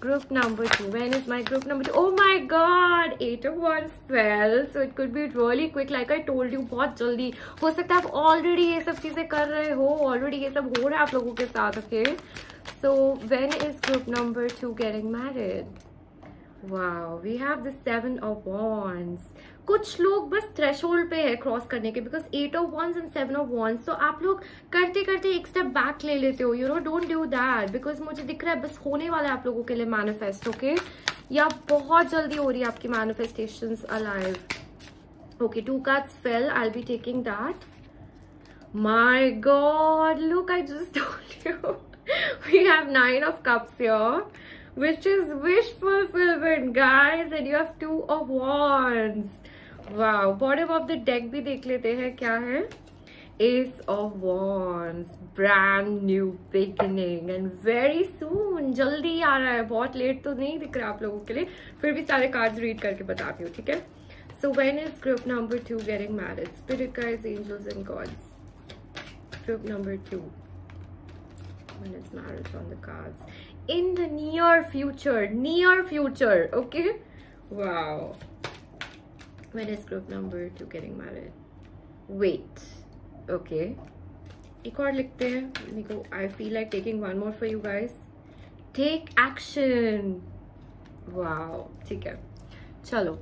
group number 2, when is my group number 2? Oh my god, 8 of Wands fell, so it could be really quick. Like I told you, बहुत जल्दी हो सकता है. आप already ये सब चीजें कर रहे हो, ऑलरेडी ये सब हो रहा है आप लोगों के साथ. Okay, so when is group number 2 getting married? Wow, we have the 7 of Wands. कुछ लोग बस थ्रेशोल्ड पे है क्रॉस करने के, because 8 of Wands and 7 of Wands. तो आप लोग करते करते एक स्टेप बैक ले लेते हो. डोंट डू दैट, बिकॉज मुझे दिख रहा है बस होने वाला है आप लोगों के लिए मैनिफेस्ट. ओके, या बहुत जल्दी हो रही है आपकी manifestations alive. Okay, 2 cards fell. I'll be taking that. My God, look, I just told you. We have 9 of Cups here. which is wish fulfillment, guys, and you have 2 of wands. Wow. Bottom of the deck भी देख लेते हैं क्या है. Ace of Wands, brand new beginning and very soon, जल्दी आ रहा है. बहुत लेट तो नहीं दिख रहा आप लोगों के लिए, फिर भी सारे कार्ड्स रीड करके बताती हूँ, ठीक है. So when is group number 2 getting married? Spirit guides, angels and gods. Group number 2. When is marriage on the cards? In the near future, okay. Wow. When is group number 2 getting married? Wait. Okay. एक और लिखते हैं. मेरे को I feel like taking one more for you guys. Take action. Wow. ठीक है. चलो.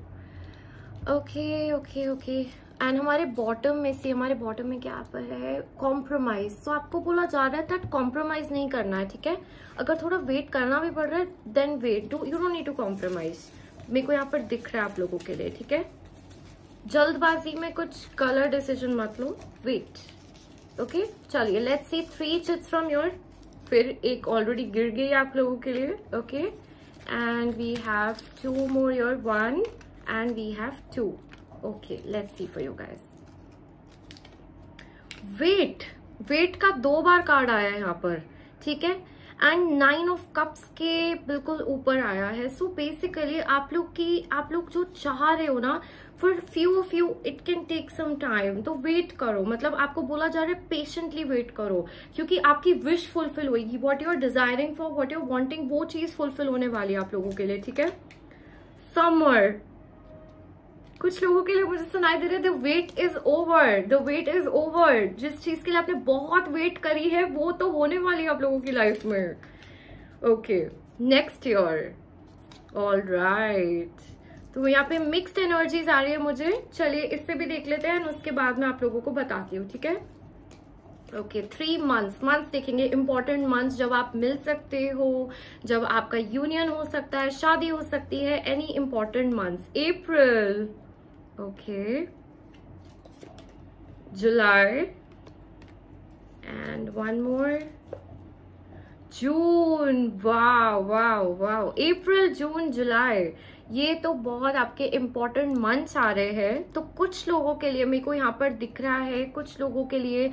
Okay. And हमारे बॉटम में क्या पर है? कॉम्प्रोमाइज. तो आपको बोला जा रहा है दैट कॉम्प्रोमाइज नहीं करना है, ठीक है. अगर थोड़ा वेट करना भी पड़ रहा है then wait. You don't need to compromise. मेरे को यहाँ पर दिख रहा है आप लोगों के लिए, ठीक है. जल्दबाजी में कुछ कलर डिसीजन मत लो. वेट. ओके. चलिए let's see 3 chits from your. फिर एक ऑलरेडी गिर गई आप लोगों के लिए. Okay. And we have 2 more your. 1 and we have 2. Okay. Let's see for you guys. Wait का 2 बार कार्ड आया है यहाँ पर, ठीक है. एंड 9 ऑफ कप्स के बिल्कुल ऊपर आया है. सो बेसिकली आप लोग जो चाह रहे हो ना, for few of you it can take some time. तो वेट करो. मतलब आपको बोला जा रहा है पेशेंटली वेट करो, क्योंकि आपकी विश फुलफिल होगी. What you are desiring for, what you are wanting, वो चीज फुलफिल होने वाली है आप लोगों के लिए, ठीक है. समर. कुछ लोगों के लिए मुझे सुनाई दे रहा है द वेट इज ओवर. जिस चीज के लिए आपने बहुत वेट करी है वो तो होने वाली है आप लोगों की लाइफ में. Okay. Next year. All right. तो यहाँ पे मिक्स्ड एनर्जीज आ रही है मुझे. चलिए इससे भी देख लेते हैं, उसके बाद मैं आप लोगों को बताती हूँ, ठीक है. ओके. 3 मंथ्स देखेंगे. इंपॉर्टेंट मंथ्स जब आप मिल सकते हो, जब आपका यूनियन हो सकता है, शादी हो सकती है. Any important months. April. Okay. July. And 1 मोर. जून. वाव. अप्रैल, जून, जुलाई, ये तो बहुत आपके इम्पोर्टेंट मंथ्स आ रहे हैं. तो कुछ लोगों के लिए मेरे को यहाँ पर दिख रहा है, कुछ लोगों के लिए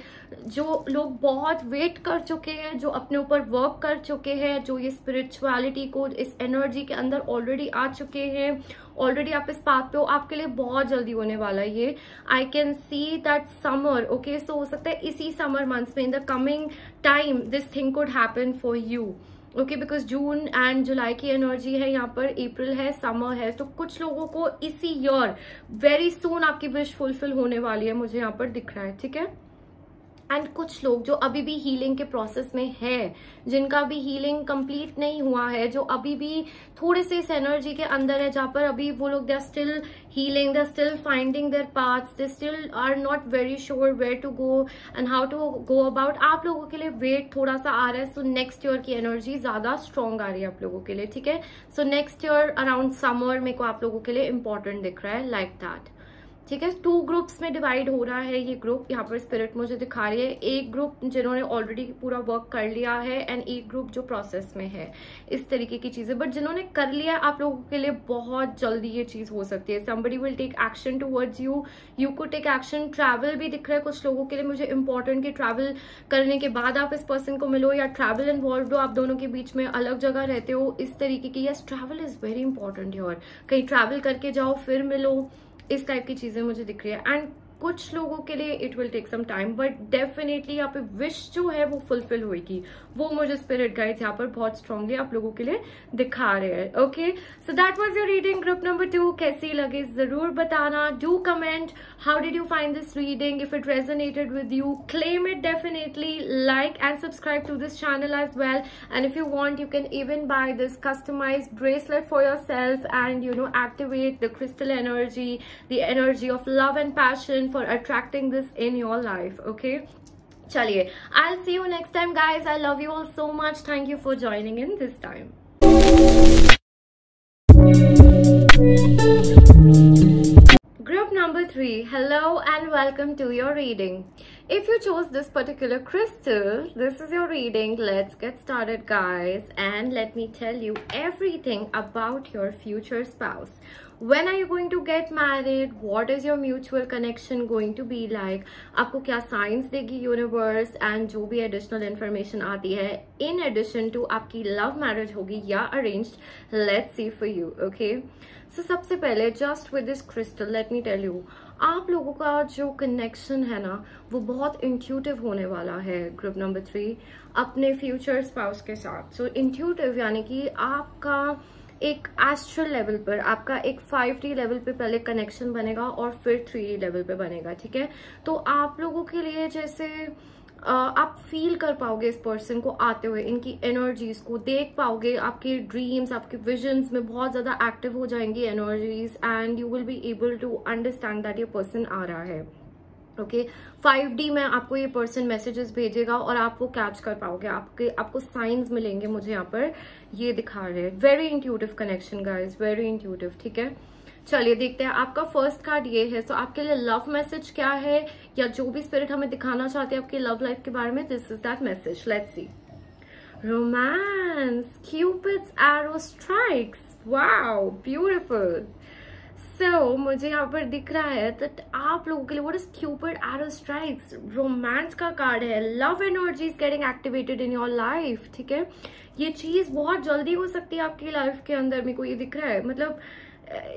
जो लोग बहुत वेट कर चुके हैं, जो अपने ऊपर वर्क कर चुके हैं, जो ये स्पिरिचुअलिटी को इस एनर्जी के अंदर ऑलरेडी आ चुके हैं, ऑलरेडी आप इस पाथ पे हो, आपके लिए बहुत जल्दी होने वाला है ये. I can see that summer. Okay. So हो सकता है इसी समर मंथ्स में, in the coming time this thing could happen for you. Okay. Because June and July की एनर्जी है यहाँ पर, अप्रैल है, समर है. तो कुछ लोगों को इसी ईयर वेरी सून आपकी विश फुलफिल होने वाली है, मुझे यहाँ पर दिख रहा है, ठीक है. एंड कुछ लोग जो अभी भी हीलिंग के प्रोसेस में है, जिनका भी हीलिंग कंप्लीट नहीं हुआ है, जो अभी भी थोड़े से इस एनर्जी के अंदर है, जहाँ पर अभी वो लोग they are still healing, they are still finding their paths, they still are not very sure where to go and how to go about. आप लोगों के लिए वेट थोड़ा सा आ रहा है. सो नेक्स्ट ईयर की एनर्जी ज्यादा स्ट्रॉन्ग आ रही है आप लोगों के लिए, ठीक है. So next year around summer मेरे को आप लोगों के लिए इंपॉर्टेंट दिख रहा है, लाइक दैट, ठीक है. 2 ग्रुप्स में डिवाइड हो रहा है ये ग्रुप. यहाँ पर स्पिरिट मुझे दिखा रही है. एक ग्रुप जिन्होंने ऑलरेडी पूरा वर्क कर लिया है एंड एक ग्रुप जो प्रोसेस में है. इस तरीके की चीजें. बट जिन्होंने कर लिया आप लोगों के लिए बहुत जल्दी ये चीज हो सकती है. somebody will take action towards you. you could take action. Travel भी दिख रहा है कुछ लोगों के लिए मुझे इम्पोर्टेंट, कि ट्रैवल करने के बाद आप इस पर्सन को मिलो, या ट्रैवल इन्वॉल्व हो, आप दोनों के बीच में अलग जगह रहते हो, इस तरीके की. Yes, travel is very important here. कहीं ट्रैवल करके जाओ फिर मिलो, इस टाइप की चीजें मुझे दिख रही है. एंड कुछ लोगों के लिए it will take some time, but definitely यहाँ पे विश जो है वो फुलफिल होगी. वो मुझे स्पिरिट गाइड्स यहाँ पर बहुत स्ट्रांगली आप लोगों के लिए दिखा रहे हैं. Okay. So that was your reading group number 2. कैसी लगे जरूर बताना. Do comment how did you find this reading. If it resonated with you, claim it definitely. Like and subscribe to this channel as well. And if you want you can even buy this customized bracelet for yourself and activate the crystal energy, the energy of love and passion for attracting this in your life. Okay. Chaliye, I'll see you next time guys. I love you all so much. Thank you for joining in this time. Group number 3, hello and welcome to your reading. If you chose this particular crystal, this is your reading. Let's get started, guys, and let me tell you everything about your future spouse. When are you going to get married? What is your mutual connection going to be like? आपको क्या signs देगी universe, and जो भी additional information आती है in addition to आपकी love marriage होगी या arranged, let's see for you, okay? So सबसे पहले just with this crystal, let me tell you, आप लोगों का जो कनेक्शन है ना वो बहुत इंट्यूटिव होने वाला है ग्रुप नंबर 3 अपने फ्यूचर स्पाउस के साथ. सो इंट्यूटिव यानी कि आपका एक एस्ट्रल लेवल पर, आपका एक 5D लेवल पे पहले कनेक्शन बनेगा और फिर 3D लेवल पे बनेगा, ठीक है? तो आप लोगों के लिए जैसे आप फील कर पाओगे इस पर्सन को आते हुए, इनकी एनर्जीज को देख पाओगे, आपके ड्रीम्स, आपके विजन्स में बहुत ज्यादा एक्टिव हो जाएंगी energies, and you will be able to understand that ये पर्सन आ रहा है. ओके 5D में आपको ये पर्सन मैसेजेस भेजेगा और आप वो कैच कर पाओगे, आपको साइंस मिलेंगे. मुझे यहाँ पर ये दिखा रहे हैं. Very intuitive connection guys, very intuitive, ठीक है? चलिए देखते हैं. आपका फर्स्ट कार्ड ये है. सो आपके लिए लव मैसेज क्या है, या जो भी स्पिरिट हमें दिखाना चाहते हैं आपकी लव लाइफ के बारे में, this is that message. Let's see. Romance, Cupid's arrow strikes. Wow, beautiful. So मुझे यहाँ पर दिख रहा है that आप लोगों के लिए what is Cupid arrow strikes. Romance का कार्ड है. Love energy is getting activated in your life, ठीक है? ये चीज बहुत जल्दी हो सकती है आपकी लाइफ के अंदर. मेरे को ये दिख रहा है, मतलब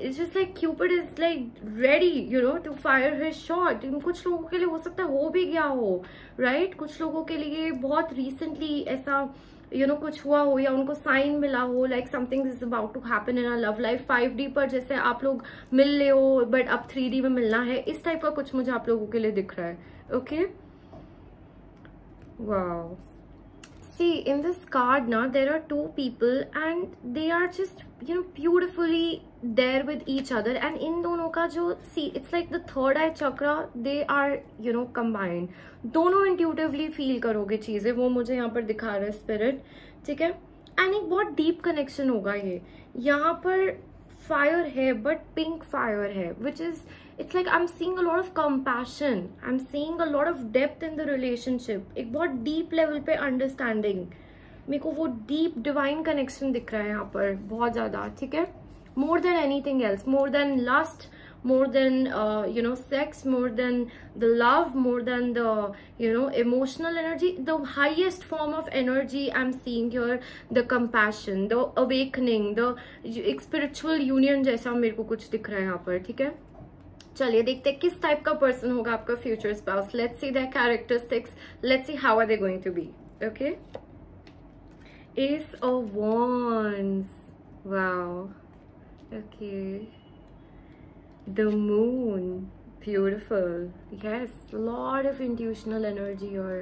it's just like Cupid is like ready, you know, to fire his shot. कुछ लोगों के लिए हो सकता है हो भी गया हो, right? कुछ लोगों के लिए बहुत recently ऐसा कुछ हुआ हो या उनको साइन मिला हो like something is about to happen in our love life. 5D पर जैसे आप लोग मिल ले हो बट अब 3D में मिलना है, इस टाइप का कुछ मुझे आप लोगों के लिए दिख रहा है. Okay, wow. See, in this card now there are two people and they are just beautifully there with each other, and in दोनों का जो see it's like the third eye chakra, they are combined. दोनों intuitively feel करोगे चीजें, वो मुझे यहाँ पर दिखा रहा है स्पिरिट, ठीक है? एंड एक बहुत डीप कनेक्शन होगा ये. यहाँ पर फायर है बट पिंक फायर है, which is it's like I'm seeing a lot of compassion, I'm seeing a lot of depth in the relationship. एक बहुत deep level पे understanding, मेरे को वो deep divine connection दिख रहा है यहाँ पर बहुत ज्यादा, ठीक है? More than anything else, more than lust, more than sex, more than the love, more than the emotional energy, the highest form of energy I'm seeing here, the compassion, the awakening, the एक spiritual union जैसा मेरे को कुछ दिख रहा है यहाँ पर, ठीक है? चलिए देखते हैं किस टाइप का पर्सन होगा आपका future spouse. Let's see their characteristics, let's see how are they going to be. Okay, ace of wands. Wow, okay. The moon, beautiful. Yes, lot of intuitional energy or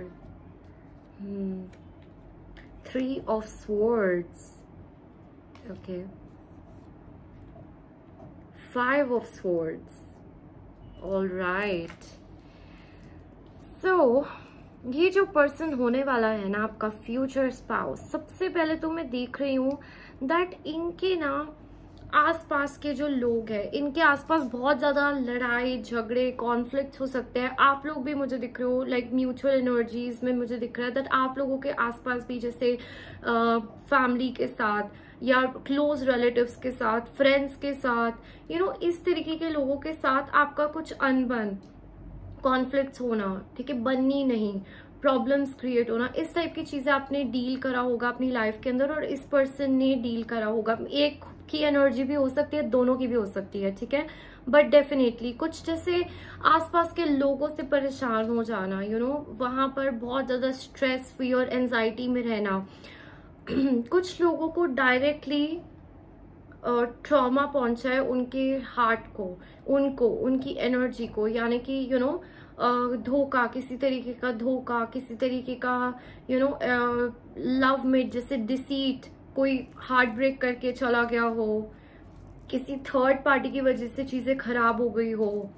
3 of swords. Okay, 5 of swords. All right. So ये जो person होने वाला है ना आपका future spouse, सबसे पहले तो मैं देख रही हूँ दैट इनके ना आसपास के जो लोग हैं, इनके आसपास बहुत ज्यादा लड़ाई झगड़े कॉन्फ्लिक्ट हो सकते हैं. आप लोग भी मुझे दिख रहे हो लाइक म्यूचुअल एनर्जीज में मुझे दिख रहा है दैट आप लोगों के आसपास भी जैसे फैमिली के साथ या क्लोज रिलेटिव्स के साथ, फ्रेंड्स के साथ, इस तरीके के लोगों के साथ आपका कुछ अनबन, कॉन्फ्लिक्ट्स होना, ठीक है? बननी नहीं, प्रॉब्लम्स क्रिएट होना, इस टाइप की चीजें आपने डील करा होगा अपनी लाइफ के अंदर और इस पर्सन ने डील करा होगा. एक की एनर्जी भी हो सकती है, दोनों की भी हो सकती है, ठीक है? बट डेफिनेटली कुछ जैसे आसपास के लोगों से परेशान हो जाना, वहां पर बहुत ज्यादा स्ट्रेस, फियर, एंजाइटी में रहना. कुछ लोगों को डायरेक्टली ट्रॉमा पहुंचा है उनके हार्ट को, उनकी एनर्जी को, यानी कि धोखा, किसी तरीके का धोखा, किसी तरीके का लव में जैसे डिसीट, कोई हार्ट ब्रेक करके चला गया हो, किसी थर्ड पार्टी की वजह से चीजें खराब हो गई हो,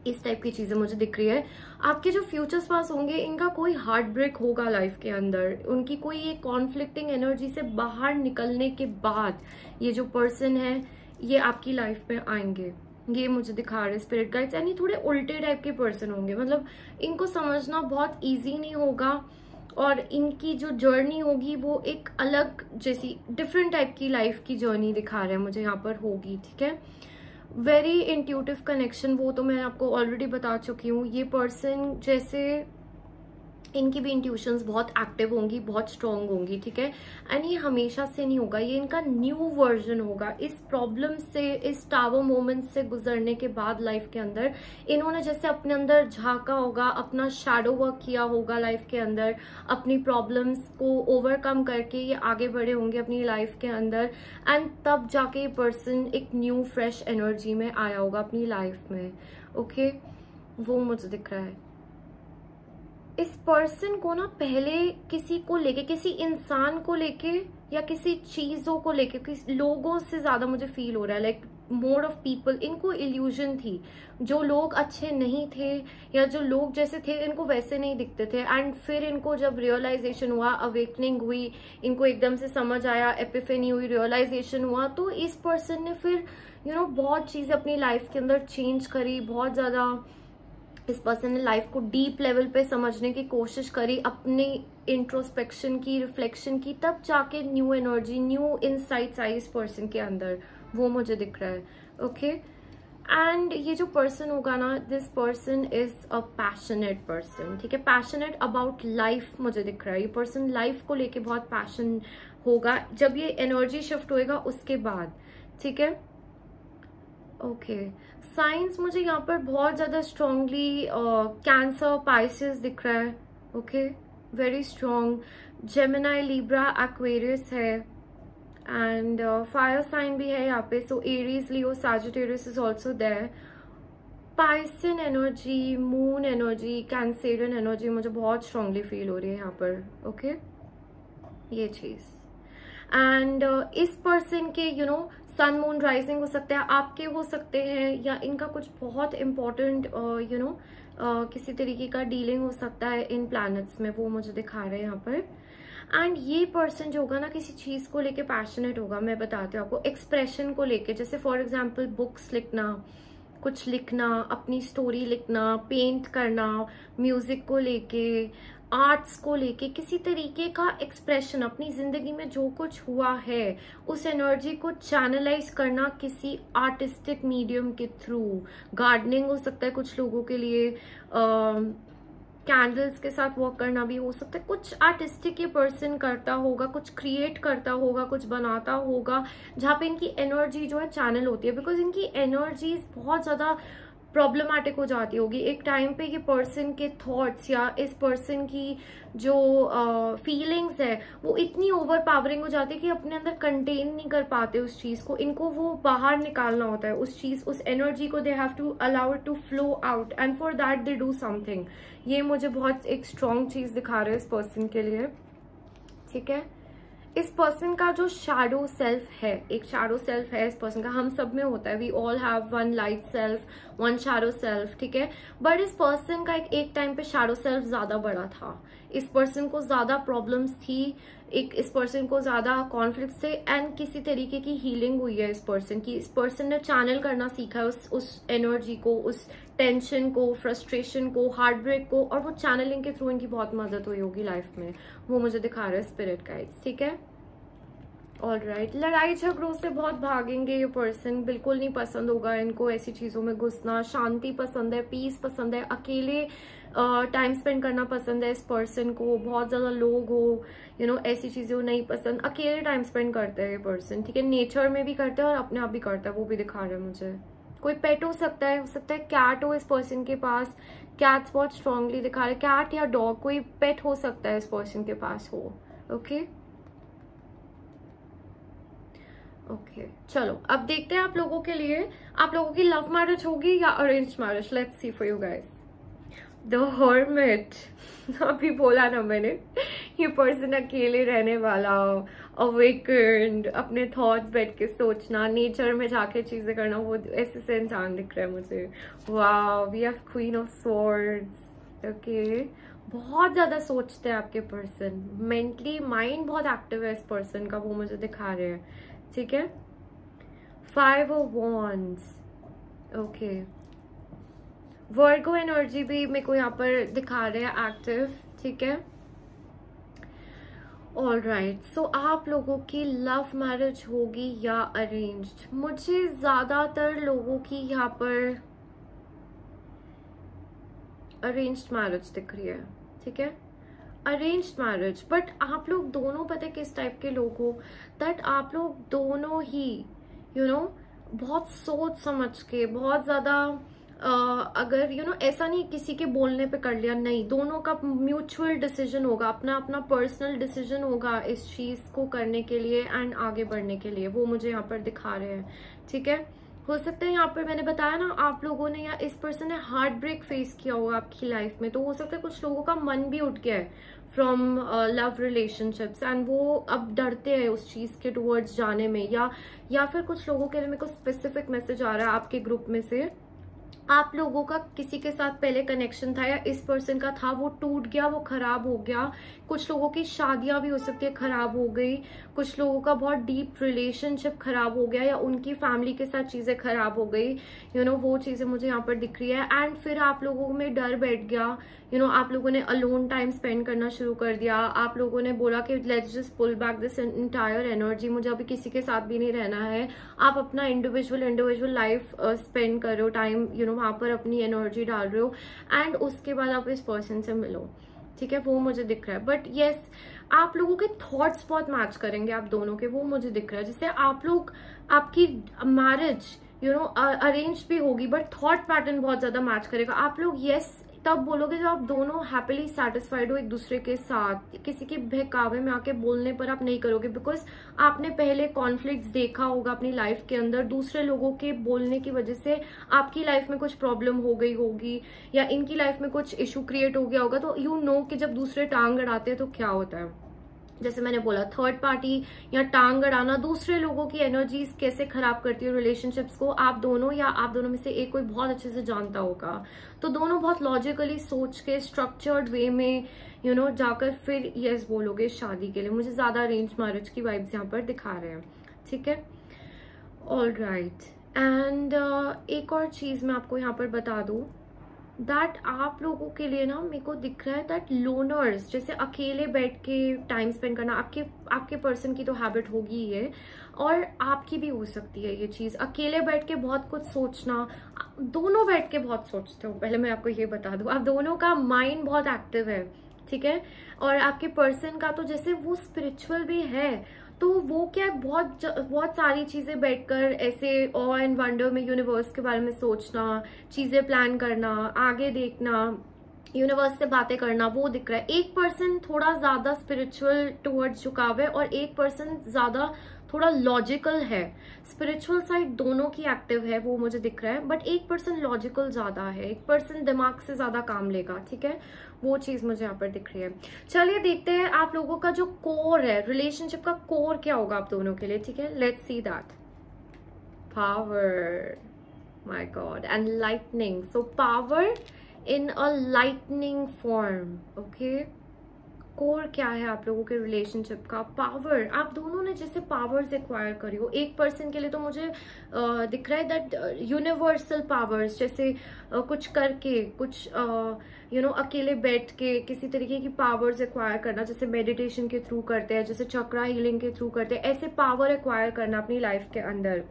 इस टाइप की चीजें मुझे दिख रही है. आपके जो फ्यूचर स्पाउस होंगे इनका कोई हार्ट ब्रेक होगा लाइफ के अंदर, उनकी कोई एक कॉन्फ्लिक्टिंग एनर्जी से बाहर निकलने के बाद ये जो पर्सन है ये आपकी लाइफ में आएंगे. ये मुझे दिखा रहे स्पिरिट गाइड्स। एंड ये थोड़े उल्टे टाइप के पर्सन होंगे, मतलब इनको समझना बहुत इजी नहीं होगा, और इनकी जो जर्नी होगी वो एक अलग जैसी डिफरेंट टाइप की लाइफ की जर्नी दिखा रहे हैं मुझे यहाँ पर होगी, ठीक है। वेरी इंट्यूटिव कनेक्शन, वो तो मैं आपको ऑलरेडी बता चुकी हूँ। ये पर्सन जैसे इनकी भी इंट्यूशंस बहुत एक्टिव होंगी, बहुत स्ट्रांग होंगी, ठीक है। एंड ये हमेशा से नहीं होगा, ये इनका न्यू वर्जन होगा। इस प्रॉब्लम से, इस टावर मोमेंट से गुजरने के बाद लाइफ के अंदर इन्होंने जैसे अपने अंदर झांका होगा, अपना शैडो वर्क किया होगा लाइफ के अंदर, अपनी प्रॉब्लम्स को ओवरकम करके ये आगे बढ़े होंगे अपनी लाइफ के अंदर, एंड तब जाके ये पर्सन एक न्यू फ्रेश एनर्जी में आया होगा अपनी लाइफ में, ओके। वो मुझे दिख रहा है। इस पर्सन को ना पहले किसी को लेके, किसी इंसान को लेके या किसी चीजों को लेके, किसी लोगों से ज्यादा मुझे फील हो रहा है, लाइक मोड ऑफ पीपल, इनको इल्यूजन थी। जो लोग अच्छे नहीं थे या जो लोग जैसे थे इनको वैसे नहीं दिखते थे, एंड फिर इनको जब रियलाइजेशन हुआ, अवेकनिंग हुई, इनको एकदम से समझ आया, एपिफेनी हुई, रियलाइजेशन हुआ, तो इस पर्सन ने फिर बहुत चीजें अपनी लाइफ के अंदर चेंज करी। बहुत ज्यादा इस पर्सन ने लाइफ को डीप लेवल पे समझने की कोशिश करी, अपनी इंट्रोस्पेक्शन की, रिफ्लेक्शन की, तब जाके न्यू एनर्जी, न्यू इनसाइट्स आई इस पर्सन के अंदर, वो मुझे दिख रहा है, ओके। एंड ये जो पर्सन होगा ना, this person is a passionate person, ठीक है। पैशनेट अबाउट लाइफ मुझे दिख रहा है। ये पर्सन लाइफ को लेके बहुत पैशन होगा जब ये एनर्जी शिफ्ट होएगा उसके बाद, ठीक है, ओके। साइंस मुझे यहाँ पर बहुत ज्यादा स्ट्रांगली कैंसर, पाइसेस दिख रहा है, okay, very strong. Gemini, Libra, Aquarius है, एंड फायर साइन भी है यहाँ पे, so Aries, Leo, Sagittarius is also there. Piscean energy, moon energy, Cancerian energy मुझे बहुत स्ट्रांगली फील हो रही है यहाँ पर, ओके, ये चीज। एंड इस पर्सन के सन मून राइजिंग हो सकता है, आपके हो सकते हैं, या इनका कुछ बहुत इंपॉर्टेंट किसी तरीके का डीलिंग हो सकता है इन प्लैनेट्स में, वो मुझे दिखा रहे हैं यहाँ पर। एंड ये पर्सन जो होगा ना, किसी चीज को लेके पैशनेट होगा, मैं बताती हूँ आपको, एक्सप्रेशन को लेके, जैसे फॉर एग्जाम्पल बुक्स लिखना, कुछ लिखना, अपनी स्टोरी लिखना, पेंट करना, म्यूजिक को लेके, आर्ट्स को लेके, किसी तरीके का एक्सप्रेशन, अपनी जिंदगी में जो कुछ हुआ है उस एनर्जी को चैनलाइज करना किसी आर्टिस्टिक मीडियम के थ्रू। गार्डनिंग हो सकता है कुछ लोगों के लिए, कैंडल्स के साथ वर्क करना भी हो सकता है, कुछ आर्टिस्टिक ये पर्सन करता होगा, कुछ क्रिएट करता होगा, कुछ बनाता होगा, जहाँ पे इनकी एनर्जी जो है चैनल होती है, बिकॉज इनकी एनर्जीज बहुत ज्यादा प्रॉब्लमैटिक हो जाती होगी एक टाइम पे। ये पर्सन के थॉट्स या इस पर्सन की जो फीलिंग्स है वो इतनी ओवर पावरिंग हो जाती है कि अपने अंदर कंटेन नहीं कर पाते उस चीज को, इनको वो बाहर निकालना होता है उस चीज, उस एनर्जी को। They have to allow it to flow out, and for that they do something. ये मुझे बहुत एक स्ट्रॉन्ग चीज दिखा रहे हैं इस पर्सन के लिए, ठीक है। इस पर्सन का जो शैडो सेल्फ है, एक शैडो सेल्फ है इस पर्सन का, हम सब में होता है, we all have one light self, one shadow self, ठीक है। बट इस पर्सन का एक टाइम पे शैडो सेल्फ ज्यादा बड़ा था, इस पर्सन को ज्यादा प्रॉब्लम्स थी, इस पर्सन को ज्यादा कॉन्फ्लिक्ट थे, एंड किसी तरीके की हीलिंग हुई है इस पर्सन की। इस पर्सन ने चैनल करना सीखा है उस एनर्जी को, उस टेंशन को, फ्रस्ट्रेशन को, हार्ट ब्रेक को, और वो चैनलिंग के थ्रू इनकी बहुत मदद हुई होगी लाइफ में, वो मुझे दिखा रहा है स्पिरिट गाइड्स, ठीक है। ऑलराइट, लड़ाई झगड़ों से बहुत भागेंगे ये पर्सन, बिल्कुल नहीं पसंद होगा इनको ऐसी चीजों में घुसना। शांति पसंद है, पीस पसंद है, अकेले टाइम स्पेंड करना पसंद है इस पर्सन को। बहुत ज्यादा लोग हो ऐसी चीजें नहीं पसंद, अकेले टाइम स्पेंड करते हैं ये पर्सन, ठीक है। नेचर में भी करता है और अपने आप भी करता है, वो भी दिखा रहे हैं मुझे। कोई पेट हो सकता है कैट हो इस पर्सन के पास, कैट्स बहुत स्ट्रांगली दिखा रहे, कैट या डॉग, कोई पेट हो सकता है इस पर्सन के पास हो, ओके। ओके, चलो अब देखते हैं आप लोगों के लिए, आप लोगों की लव मैरिज होगी या arrange marriage. Let's see for you guys. The hermit, अभी बोला ना मैंने, ये पर्सन अकेले रहने वाला, अवेकेंड, अपने थॉट्स बैठ के सोचना, नेचर में जाके चीजें करना, वो ऐसे से इंसान दिख रहा है मुझे। Wow, we have Queen of Swords, okay. बहुत ज्यादा सोचते हैं आपके पर्सन, मेंटली माइंड बहुत एक्टिव है इस पर्सन का, वो मुझे दिखा रहे हैं, ठीक है। 5 of Wands, okay, Virgo energy भी मेरे को यहाँ पर दिखा रहे हैं एक्टिव, ठीक है। ऑल राइट, सो आप लोगों की लव मैरिज होगी या अरेंज्ड? मुझे ज्यादातर लोगों की यहाँ पर अरेंज्ड मैरिज दिख रही है, ठीक है, अरेंज्ड मैरिज। बट आप लोग दोनों पता है किस टाइप के लोग हो, दैट आप लोग दोनों ही बहुत सोच समझ के, बहुत ज्यादा अगर ऐसा नहीं किसी के बोलने पे कर लिया, नहीं, दोनों का म्यूचुअल डिसीजन होगा, अपना अपना पर्सनल डिसीजन होगा इस चीज को करने के लिए एंड आगे बढ़ने के लिए, वो मुझे यहाँ पर दिखा रहे हैं, ठीक है। हो सकता है यहाँ पर मैंने बताया ना, आप लोगों ने या इस पर्सन ने हार्ट ब्रेक फेस किया होगा आपकी लाइफ में, तो हो सकता है कुछ लोगों का मन भी उठ गया है फ्रॉम लव रिलेशनशिप्स एंड वो अब डरते हैं उस चीज के टुवर्ड्स जाने में, या फिर कुछ लोगों के लिए मेरे को स्पेसिफिक मैसेज आ रहा है आपके ग्रुप में से, आप लोगों का किसी के साथ पहले कनेक्शन था या इस पर्सन का था, वो टूट गया, वो खराब हो गया। कुछ लोगों की शादियां भी हो सकती है खराब हो गई, कुछ लोगों का बहुत डीप रिलेशनशिप खराब हो गया, या उनकी फैमिली के साथ चीजें खराब हो गई, वो चीजें मुझे यहाँ पर दिख रही है। एंड फिर आप लोगों में डर बैठ गया, आप लोगों ने अलोन टाइम स्पेंड करना शुरू कर दिया, आप लोगों ने बोला कि let's just pull back this entire energy, मुझे अभी किसी के साथ भी नहीं रहना है। आप अपना इंडिविजुअल लाइफ स्पेंड कर रहे हो, टाइम वहां पर अपनी एनर्जी डाल रहे हो, एंड उसके बाद आप इस पर्सन से मिलो, ठीक है, वो मुझे दिख रहा है। बट यस, आप लोगों के थॉट्स बहुत मैच करेंगे आप दोनों के, वो मुझे दिख रहा है। जैसे आप लोग, आपकी मैरिज अरेंज भी होगी बट थॉट पैटर्न बहुत ज्यादा मैच करेगा। आप लोग यस तब बोलोगे जब आप दोनों हैप्पीली सेटिस्फाइड हो एक दूसरे के साथ, किसी के बहकावे में आके बोलने पर आप नहीं करोगे, बिकॉज आपने पहले कॉन्फ्लिक्ट्स देखा होगा अपनी लाइफ के अंदर, दूसरे लोगों के बोलने की वजह से आपकी लाइफ में कुछ प्रॉब्लम हो गई होगी या इनकी लाइफ में कुछ इशू क्रिएट हो गया होगा। तो यू नो कि जब दूसरे टांग अड़ाते हैं तो क्या होता है, जैसे मैंने बोला थर्ड पार्टी या टांग अड़ाना, दूसरे लोगों की एनर्जीज कैसे खराब करती है रिलेशनशिप्स को, आप दोनों या आप दोनों में से एक कोई बहुत अच्छे से जानता होगा। तो दोनों बहुत लॉजिकली सोच के स्ट्रक्चर्ड वे में जाकर फिर यस बोलोगे शादी के लिए। मुझे ज्यादा अरेंज मैरिज की वाइब्स यहाँ पर दिखा रहे हैं, ठीक है। ऑल राइट, एंड एक और चीज मैं आपको यहाँ पर बता दूं, दैट आप लोगों के लिए ना मेरे को दिख रहा है दैट लोनर्स, जैसे अकेले बैठ के टाइम स्पेंड करना, आपके पर्सन की तो हैबिट होगी ही है, और आपकी भी हो सकती है ये चीज, अकेले बैठ के बहुत कुछ सोचना। दोनों बैठ के बहुत सोचते हो, पहले मैं आपको ये बता दूं, आप दोनों का माइंड बहुत एक्टिव है, ठीक है। और आपके पर्सन का तो जैसे वो स्पिरिचुअल भी है, तो वो क्या बहुत सारी चीजें बैठकर ऐसे ऑ एंड वंडर में यूनिवर्स के बारे में सोचना, चीजें प्लान करना, आगे देखना, यूनिवर्स से बातें करना, वो दिख रहा है। एक पर्सन थोड़ा ज्यादा स्पिरिचुअल टुवर्ड्स झुकाव है और एक पर्सन ज्यादा थोड़ा लॉजिकल है। स्पिरिचुअल साइड दोनों की एक्टिव है, वो मुझे दिख रहा है, बट एक पर्सन लॉजिकल ज्यादा है, एक पर्सन दिमाग से ज्यादा काम लेगा, ठीक है, वो चीज मुझे यहाँ पर दिख रही है। चलिए देखते हैं आप लोगों का जो कोर है, रिलेशनशिप का कोर क्या होगा आप दोनों के लिए, ठीक है। Let's see that. Power, my God, and lightning, so power in a lightning form, okay. Core क्या है आप लोगों के रिलेशनशिप का? पावर, आप दोनों ने जैसे पावर्स एक्वायर करी हो। एक पर्सन के लिए तो मुझे दिख रहा है दैट यूनिवर्सल पावर्स, जैसे कुछ करके, कुछ अकेले बैठ के किसी तरीके की पावर्स एक्वायर करना, जैसे मेडिटेशन के थ्रू करते हैं, जैसे चक्रा हीलिंग के थ्रू करते हैं, ऐसे पावर एक्वायर करना अपनी लाइफ के अंदर।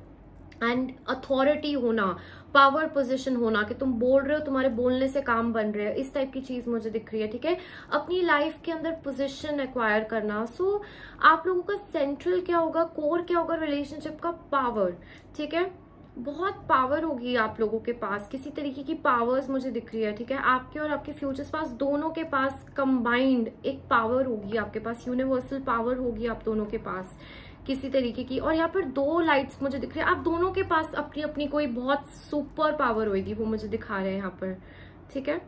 एंड अथॉरिटी होना, पावर पोजीशन होना कि तुम बोल रहे हो, तुम्हारे बोलने से काम बन रहे हैं, इस टाइप की चीज मुझे दिख रही है, ठीक है। अपनी लाइफ के अंदर पोजीशन एक्वायर करना। सो आप लोगों का सेंट्रल क्या होगा, कोर क्या होगा रिलेशनशिप का? पावर, ठीक है। बहुत पावर होगी आप लोगों के पास, किसी तरीके की पावर्स मुझे दिख रही है, ठीक है। आपके और आपके फ्यूचर्स पास दोनों के पास कंबाइंड एक पावर होगी, आपके पास यूनिवर्सल पावर होगी आप दोनों के पास किसी तरीके की। और यहाँ पर दो लाइट्स मुझे दिख रही है, आप दोनों के पास अपनी अपनी कोई बहुत सुपर पावर होगी, वो मुझे दिखा रहे हैं यहाँ पर, ठीक है।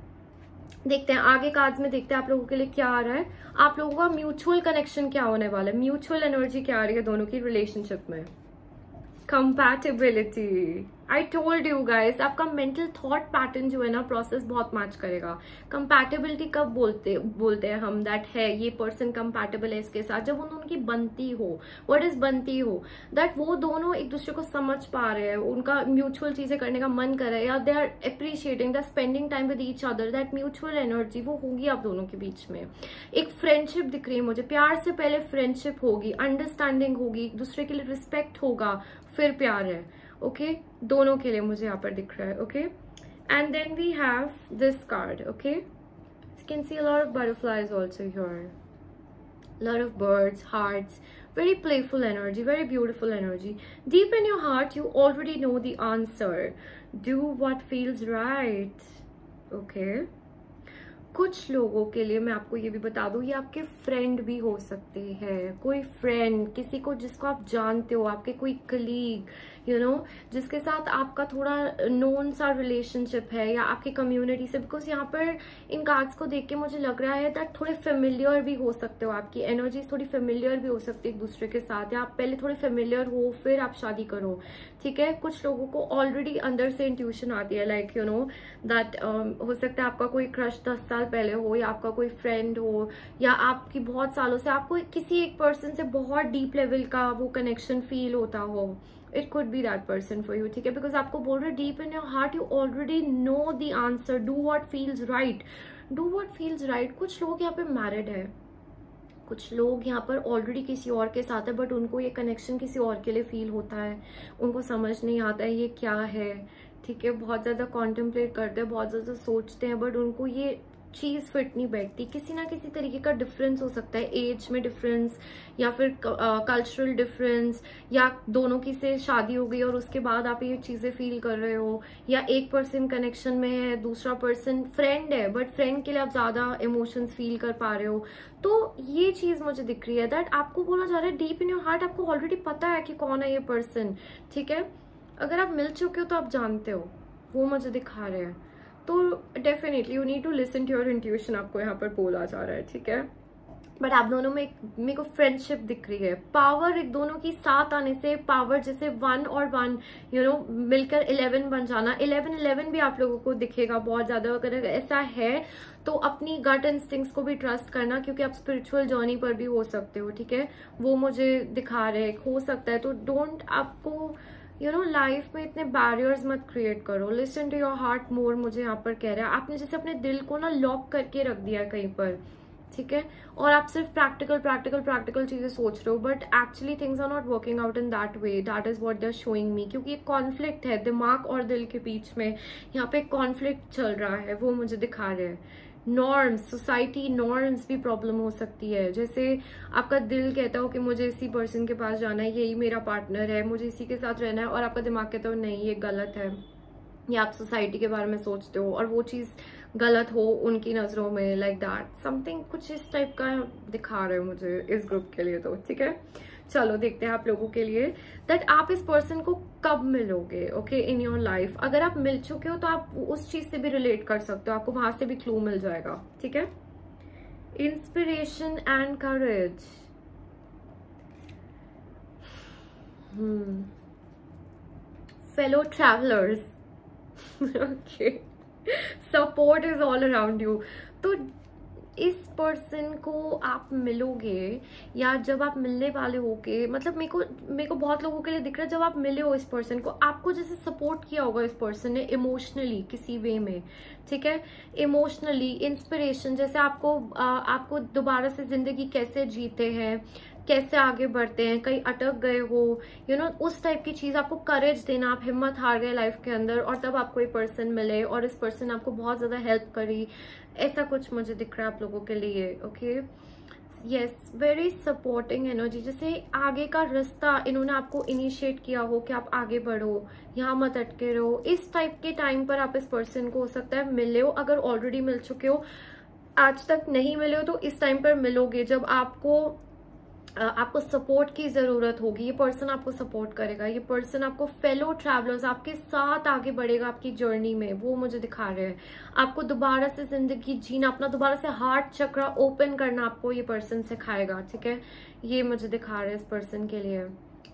देखते हैं आगे कार्ड्स में, देखते हैं आप लोगों के लिए क्या आ रहा है, आप लोगों का म्यूचुअल कनेक्शन क्या होने वाला है, म्यूचुअल एनर्जी क्या आ रही है दोनों की रिलेशनशिप में। Compatibility, I told you guys, आपका मेंटल थॉट पैटर्न जो है ना, प्रोसेस बहुत मैच करेगा। कंपैटिबिलिटी कब बोलते हैं हम, दैट है ये पर्सन कंपैटिबल है इसके साथ, जब उनकी बनती हो। व्हाट इज बनती हो? दैट वो दोनों एक दूसरे को समझ पा रहे हैं, उनका म्यूचुअल चीजें करने का मन कर रहा है, या they are appreciating, they are spending time with each other, that mutual energy वो होगी आप दोनों के बीच में। एक फ्रेंडशिप दिख रही है मुझे, प्यार से पहले फ्रेंडशिप होगी, अंडरस्टैंडिंग होगी, एक दूसरे के लिए रिस्पेक्ट होगा, फिर प्यार है। ओके दोनों के लिए मुझे यहाँ पर दिख रहा है। Okay and then we have this card. Okay you can see a lot of butterflies also here, lot of birds, hearts, very playful energy, very beautiful energy. Deep in your heart you already know the answer. Do what feels right. Okay, कुछ लोगों के लिए मैं आपको ये भी बता दूं, ये आपके फ्रेंड भी हो सकते हैं। कोई फ्रेंड, किसी को जिसको आप जानते हो, आपके कोई कलीग, यू नो, जिसके साथ आपका थोड़ा नोन सा रिलेशनशिप है, या आपकी कम्युनिटी से। बिकॉज यहाँ पर इन कार्ड्स को देख के मुझे लग रहा है दैट थोड़े फेमिलियर भी हो सकते हो, आपकी एनर्जीज थोड़ी फेमिलियर भी हो सकती है एक दूसरे के साथ, या आप पहले थोड़े फेमिलियर हो फिर आप शादी करो। ठीक है, कुछ लोगों को ऑलरेडी अंदर से इंट्यूशन आती है, लाइक यू नो दैट हो सकता है आपका कोई क्रश 10 साल पहले हो, या आपका कोई फ्रेंड हो, या आपकी बहुत सालों से आपको किसी एक पर्सन से बहुत डीप लेवल का वो कनेक्शन फील होता हो। It could B that person for you. ठीक है, बिकॉज आपको बोल रहे deep in your heart you already know the answer. Do what feels right, do what feels right. कुछ लोग यहाँ पे मैरिड है, कुछ लोग यहाँ पर ऑलरेडी किसी और के साथ है, बट उनको ये कनेक्शन किसी और के लिए फील होता है, उनको समझ नहीं आता है ये क्या है। ठीक है, बहुत ज्यादा कॉन्टेम्पलेट करते हैं, बहुत ज्यादा सोचते हैं, बट उनको ये चीज फिट नहीं बैठती। किसी ना किसी तरीके का डिफरेंस हो सकता है, एज में डिफरेंस, या फिर कल्चरल डिफरेंस, या दोनों की से शादी हो गई और उसके बाद आप ये चीजें फील कर रहे हो, या एक पर्सन कनेक्शन में है, दूसरा पर्सन फ्रेंड है, बट फ्रेंड के लिए आप ज्यादा इमोशंस फील कर पा रहे हो। तो ये चीज मुझे दिख रही है दैट आपको बोला जा रहा है डीप इन योर हार्ट आपको ऑलरेडी पता है कि कौन है ये पर्सन। ठीक है, अगर आप मिल चुके हो तो आप जानते हो, वो मुझे दिखा रहे हैं। तो definitely you need to listen to your intuition, आपको यहाँ पर बोला जा रहा है। ठीक है, बट आप दोनों में मेरे को फ्रेंडशिप दिख रही है, पावर एक दोनों की साथ आने से, पावर जैसे 1 और 1 यू नो मिलकर 11 बन जाना। 11 भी आप लोगों को दिखेगा बहुत ज्यादा। अगर ऐसा है तो अपनी गट इंस्टिंक्ट्स को भी ट्रस्ट करना, क्योंकि आप स्पिरिचुअल जर्नी पर भी हो सकते हो। ठीक है, वो मुझे दिखा रहे हो सकता है। तो डोंट, आपको यू नो लाइफ में इतने बैरियर्स मत क्रिएट करो। लिसन टू योर हार्ट मोर, मुझे यहाँ पर कह रहा है। आपने जैसे अपने दिल को ना लॉक करके रख दिया है कहीं पर। ठीक है, और आप सिर्फ प्रैक्टिकल चीजें सोच रहे हो, but actually things are not working out in that way. That is what they are showing me, क्योंकि एक कॉन्फ्लिक्ट है दिमाग और दिल के बीच में, यहाँ पे कॉन्फ्लिक्ट चल रहा है, वो मुझे दिखा रहे हैं। नॉर्म्स, सोसाइटी नॉर्म्स भी प्रॉब्लम हो सकती है। जैसे आपका दिल कहता हो कि मुझे इसी पर्सन के पास जाना है, यही मेरा पार्टनर है, मुझे इसी के साथ रहना है, और आपका दिमाग कहता हो नहीं ये गलत है, या आप सोसाइटी के बारे में सोचते हो और वो चीज गलत हो उनकी नजरों में, लाइक दैट समथिंग, कुछ इस टाइप का दिखा रहे हो मुझे इस ग्रुप के लिए। तो ठीक है, चलो देखते हैं आप लोगों के लिए दैट आप इस पर्सन को कब मिलोगे। ओके, इन योर लाइफ अगर आप मिल चुके हो तो आप उस चीज से भी रिलेट कर सकते हो, आपको वहां से भी क्लू मिल जाएगा। ठीक है, inspiration and courage. Fellow travellers. Okay, support is all around you. तो इस पर्सन को आप मिलोगे, या जब आप मिलने वाले होगे, मतलब मेरे को बहुत लोगों के लिए दिख रहा है जब आप मिले हो इस पर्सन को, आपको जैसे सपोर्ट किया होगा इस पर्सन ने इमोशनली किसी वे में। ठीक है, इमोशनली, इंस्पिरेशन, जैसे आपको दोबारा से जिंदगी कैसे जीते हैं, कैसे आगे बढ़ते हैं, कहीं अटक गए हो, यू नो उस टाइप की चीज, आपको करेज देना, आप हिम्मत हार गए लाइफ के अंदर, और तब आपको ये पर्सन मिले और इस पर्सन ने आपको बहुत ज्यादा हेल्प करी, ऐसा कुछ मुझे दिख रहा है आप लोगों के लिए। Okay, yes, very supporting energy, जैसे आगे का रास्ता इन्होंने आपको इनिशिएट किया हो कि आप आगे बढ़ो, यहाँ मत अटके रहो। इस टाइप के टाइम पर आप इस पर्सन को हो सकता है मिले हो। अगर ऑलरेडी मिल चुके हो, आज तक नहीं मिले हो, तो इस टाइम पर मिलोगे जब आपको सपोर्ट की जरूरत होगी। ये पर्सन आपको सपोर्ट करेगा, ये पर्सन आपको फेलो ट्रैवलर्स आपके साथ आगे बढ़ेगा आपकी जर्नी में, वो मुझे दिखा रहे हैं। आपको दोबारा से जिंदगी जीना, अपना दोबारा से हार्ट चक्र ओपन करना आपको ये पर्सन सिखाएगा। ठीक है, ये मुझे दिखा रहे हैं इस पर्सन के लिए।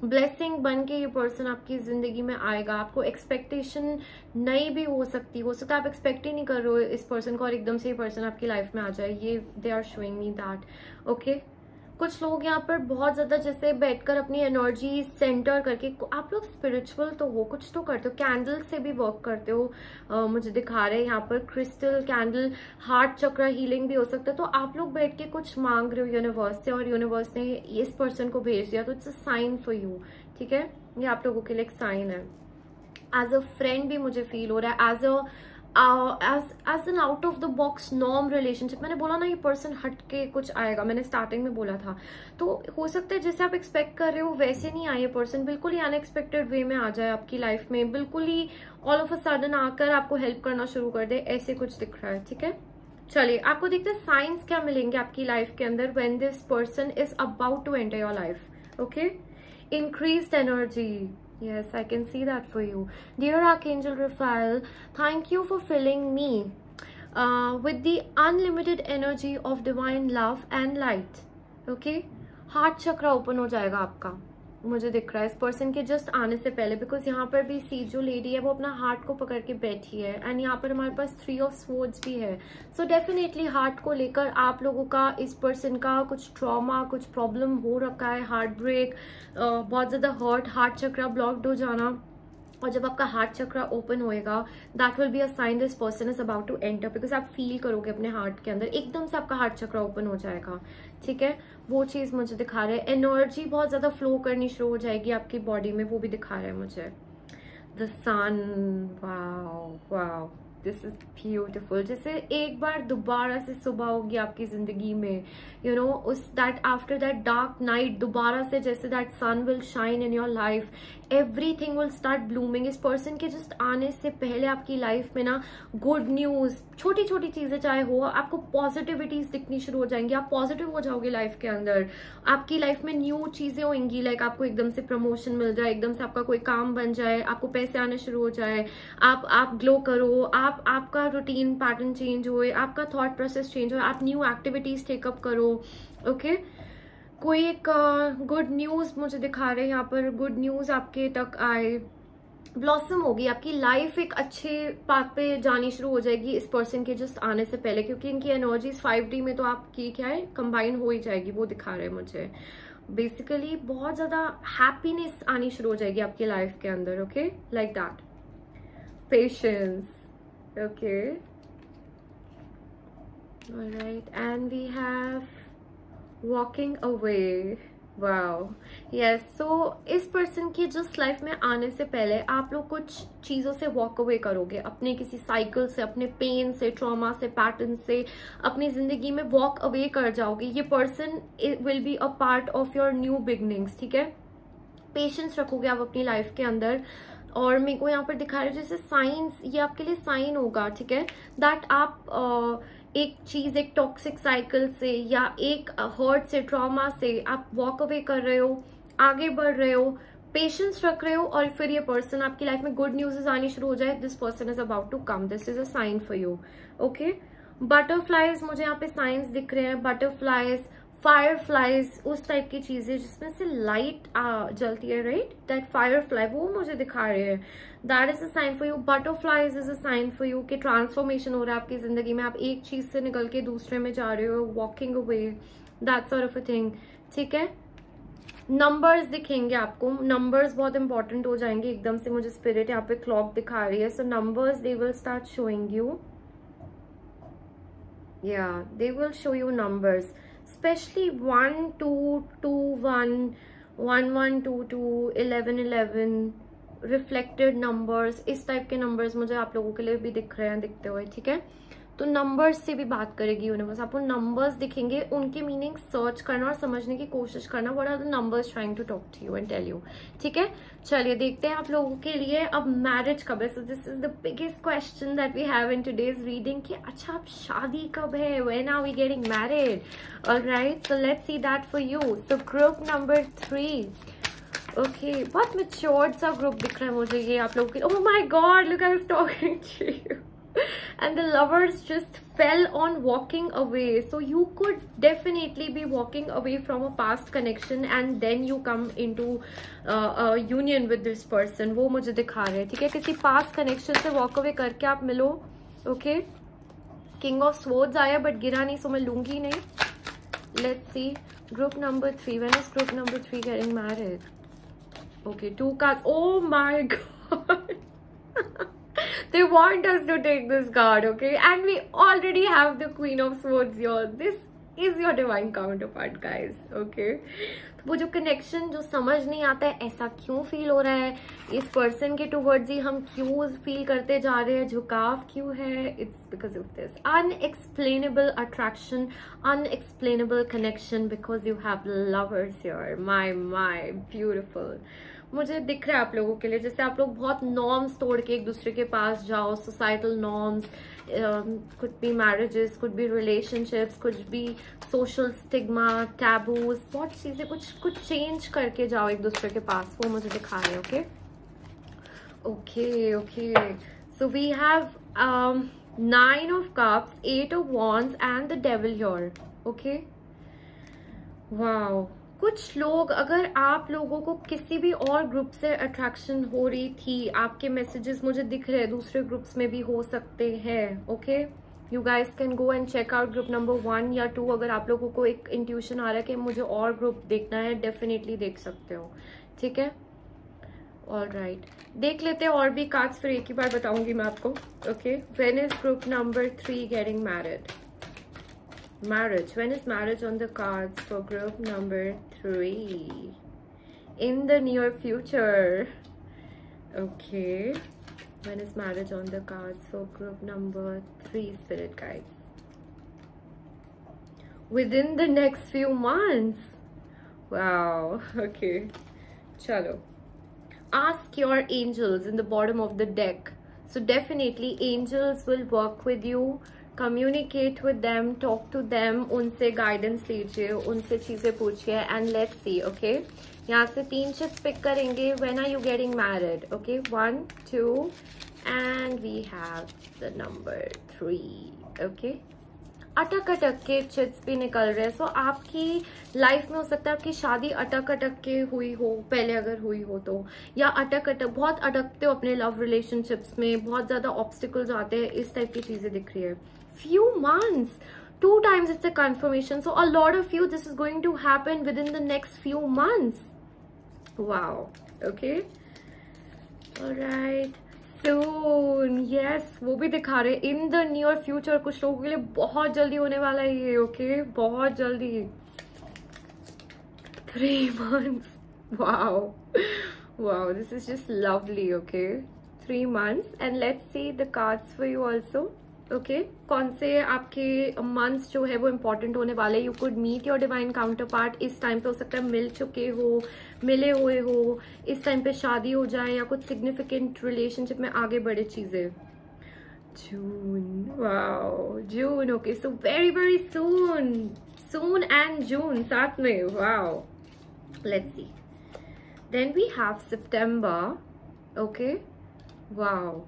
ब्लेसिंग बन के ये पर्सन आपकी जिंदगी में आएगा। आपको एक्सपेक्टेशन नई भी हो सकता है आप एक्सपेक्ट ही नहीं कर रहे हो इस पर्सन को और एकदम से ये पर्सन आपकी लाइफ में आ जाए। ये they are showing me that. Okay, कुछ लोग यहाँ पर बहुत ज्यादा जैसे बैठकर अपनी एनर्जी सेंटर करके, आप लोग स्पिरिचुअल तो हो, कुछ तो करते हो, कैंडल से भी वर्क करते हो। मुझे दिखा रहे हैं यहाँ पर क्रिस्टल कैंडल, हार्ट चक्र हीलिंग भी हो सकता है। तो आप लोग बैठ के कुछ मांग रहे हो यूनिवर्स से और यूनिवर्स ने इस पर्सन को भेज दिया, तो it's a sign for you. ठीक है, ये आप लोगों के लिए एक साइन है। एज अ फ्रेंड भी मुझे फील हो रहा है, as an out of the box norm relationship. मैंने बोला ना ये पर्सन हट के कुछ आएगा, मैंने स्टार्टिंग में बोला था। तो हो सकता है जैसे आप एक्सपेक्ट कर रहे हो वैसे नहीं आए पर्सन, बिल्कुल ही अनएक्सपेक्टेड वे में आ जाए आपकी लाइफ में, बिल्कुल ही ऑल ऑफ अ सडन आकर आपको हेल्प करना शुरू कर दे, ऐसे कुछ दिख रहा है। ठीक है, चलिए आपको देखते हैं साइंस क्या मिलेंगे आपकी लाइफ के अंदर when this person is about to enter your life. Okay, increased energy. Yes, I can see that for you. Dear Archangel Raphael, thank you for filling me with the unlimited energy of divine love and light. Okay? Heart chakra open हो जाएगा आपका, मुझे दिख रहा है इस person के just आने से पहले, बिकॉज यहाँ पर भी सी जो लेडी है वो अपना हार्ट को पकड़ के बैठी है एंड यहाँ पर हमारे पास 3 ऑफ स्वॉर्ड्स भी है। सो डेफिनेटली हार्ट को लेकर आप लोगों का, इस पर्सन का कुछ ट्रॉमा, कुछ प्रॉब्लम हो रखा है, हार्ट ब्रेक, बहुत ज्यादा हर्ट, हार्ट चक्र ब्लॉक्ड हो जाना। और जब आपका हार्ट चक्र ओपन होएगा that will be a sign this person is about to enter, because आप फील करोगे अपने हार्ट के अंदर एकदम से आपका हार्ट चक्र ओपन हो जाएगा। ठीक है, वो चीज मुझे दिखा रहा है। एनर्जी बहुत ज्यादा फ्लो करनी शुरू हो जाएगी आपकी बॉडी में, वो भी दिखा रहा है मुझे। The sun, wow wow, this is beautiful. जैसे एक बार दोबारा से सुबह होगी आपकी जिंदगी में, यू नो, उस that after that dark night दोबारा से जैसे that sun will shine in your life, everything will start blooming. इस पर्सन के जस्ट आने से पहले आपकी लाइफ में ना गुड न्यूज, छोटी छोटी चीजें चाहे हो, आपको पॉजिटिविटीज दिखनी शुरू हो जाएंगी, आप पॉजिटिव हो जाओगे लाइफ के अंदर। आपकी लाइफ में न्यू चीजें होंगी, लाइक आपको एकदम से प्रमोशन मिल जाए, एकदम से आपका कोई काम बन जाए, आपको पैसे आने शुरू हो जाए, आप ग्लो करो, आपका रूटीन पैटर्न चेंज हो, आपका थॉट प्रोसेस चेंज हो, आप न्यू एक्टिविटीज टेकअप करो। ओके, कोई एक गुड न्यूज मुझे दिखा रहे हैं यहाँ पर, गुड न्यूज आपके तक आए, ब्लॉसम होगी आपकी लाइफ, एक अच्छे पाथ पे जानी शुरू हो जाएगी इस पर्सन के जस्ट आने से पहले, क्योंकि इनकी एनर्जीज 5D में तो आपकी क्या है कंबाइन हो ही जाएगी, वो दिखा रहे हैं मुझे। बेसिकली बहुत ज्यादा हैप्पीनेस आनी शुरू हो जाएगी आपकी लाइफ के अंदर। Okay, like that, patience. Okay, alright, and we have walking away. Wow, yes. So इस पर्सन की जस्ट लाइफ में आने से पहले आप लोग कुछ चीजों से वॉक अवे करोगे, अपने किसी साइकिल से, अपने पेन से, ट्रॉमा से, पैटर्न से, अपनी जिंदगी में वॉक अवे कर जाओगे। ये person will be a part of your new beginnings. ठीक है, पेशेंस रखोगे आप अपनी लाइफ के अंदर। और मेरे को यहाँ पर दिखा रहे जैसे साइंस, ये आपके लिए साइन होगा। ठीक है, दैट आप एक चीज, एक टॉक्सिक साइकिल से या एक हर्ट से, ट्रॉमा से आप वॉक अवे कर रहे हो, आगे बढ़ रहे हो, पेशेंस रख रहे हो, और फिर ये पर्सन आपकी लाइफ में गुड न्यूज़ आनी शुरू हो जाए। This person is about to come, this is a sign for you. Okay, butterflies मुझे यहाँ पे साइंस दिख रहे हैं, बटरफ्लाइज, फायरफ्लाइज, उस टाइप की चीजें जिसमें से लाइट जलती है, राइट, दैट फायरफ्लाई, वो मुझे दिखा रहे हैं। That is a sign for you. Butterflies is a sign for you कि ट्रांसफॉर्मेशन हो रहा है आपकी जिंदगी में, आप एक चीज से निकल के दूसरे में जा रहे हो, walking away, that sort of a thing. ठीक है, नंबर्स दिखेंगे आपको, नंबर्स बहुत इंपॉर्टेंट हो जाएंगे एकदम से। मुझे स्पिरिट यहाँ पे क्लॉक दिखा रही है, so numbers they will start showing you, या they will show you numbers, especially 1 2 2 1 1 1 2 2 11 11 reflected numbers, इस टाइप के नंबर्स मुझे आप लोगों के लिए भी दिख रहे हैं, दिखते हुए। ठीक है, तो नंबर्स से भी बात करेगी यूनिवर्स, आपको नंबर्स दिखेंगे, उनके मीनिंग सर्च करना और समझने की कोशिश करना, what are the numbers trying to talk to you and tell you. ठीक है, चलिए देखते हैं आप लोगों के लिए अब मैरिज कब है। So this is the biggest question that we have in today's reading कि अच्छा अब शादी कब है, when are we getting married. Alright, so let's see that for you. So group number 3, okay, बहुत मैच्योर्ड सा ग्रुप दिख रहा है मुझे ये आप लोगों के। Oh my god, look I was talking to you. and the lovers just fell on walking away. So you could definitely be walking away from a past connection and then you come into a union with this person. वो मुझे दिखा रहे हैं, ठीक है? किसी past connection से walk away करके आप मिलो, okay? King of Swords आया but गिरा नहीं, so मैं लूंगी नहीं. Let's see. Group number 3. When is group number 3 getting married? Okay, 2 cards. Oh my god. They want us to take this card, okay? And we already have the Queen of Swords here. This is your divine counterpart, guys, okay? तो वो जो connection जो समझ नहीं आता है ऐसा क्यों फील हो रहा है, इस पर्सन के टुवर्ड्स ही हम क्यों फील करते जा रहे हैं, झुकाव क्यों है, it's because of this unexplainable attraction, unexplainable connection, because you have lovers here. My beautiful. मुझे दिख रहा है आप लोगों के लिए जैसे आप लोग बहुत नॉर्म्स तोड़ के एक दूसरे के पास जाओ, societal norms, could be marriages, could be relationships, could be social stigma, taboos, बहुत चीजें कुछ चेंज करके जाओ एक दूसरे के पास, वो मुझे दिखा रहे हैं. Okay. So we have 9 of Cups, 8 of Wands and the Devil here. Okay, wow. कुछ लोग, अगर आप लोगों को किसी भी और ग्रुप से अट्रैक्शन हो रही थी, आपके मैसेजेस मुझे दिख रहे हैं दूसरे ग्रुप्स में भी हो सकते हैं, okay? You guys can go and check out group number 1 या 2. अगर आप लोगों को एक इंट्यूशन आ रहा है कि मुझे और ग्रुप देखना है, डेफिनेटली देख सकते हो, ठीक है? ऑल राइट, देख लेते हैं और भी कार्ड्स, फिर एक ही बार बताऊंगी मैं आपको, okay? When is group number 3 getting married? Marriage. When is marriage on the cards for group number 3? In the near future. Okay. When is marriage on the cards for group number 3, spirit guides? Within the next few months. Wow. Okay. Chalo. Ask your angels in the bottom of the deck. So definitely angels will work with you. Communicate with them, talk to them, उनसे guidance लीजिए, उनसे चीजें पूछिए, and let's see, okay? यहाँ से 3 chips pick करेंगे. When are you getting married? Okay, 1, 2, and we have the number 3. Okay? अटक के चिट्स भी निकल रहे हैं. सो आपकी लाइफ में हो सकता है आपकी शादी अटक के हुई हो, पहले अगर हुई हो तो, या बहुत अटकते हो अपने लव रिलेशनशिप्स में, बहुत ज्यादा ऑब्स्टिकल्स आते हैं, इस टाइप की चीजें दिख रही है. few months, 2 times it's a confirmation. So a lot of you, this is going to happen within the next few months. Wow. Okay, all right. Soon, yes, वो भी दिखा रहे in the near future. कुछ लोगों के लिए बहुत जल्दी होने वाला है ये, okay? बहुत जल्दी. 3 months. Wow, this is just lovely, okay? 3 months, and let's see the cards for you also. Okay, कौन से आपके मंथ्स जो है वो इम्पोर्टेंट होने वाले. You could meet your divine counterpart. इस टाइम पे हो सकता है मिल चुके हो, मिले हुए हो, इस टाइम पे शादी हो जाए या कुछ सिग्निफिकेंट रिलेशनशिप में आगे बढ़े चीजें. June, wow, June. Okay, so very soon and June साथ में. Wow, let's see. Then we have September. Okay, wow,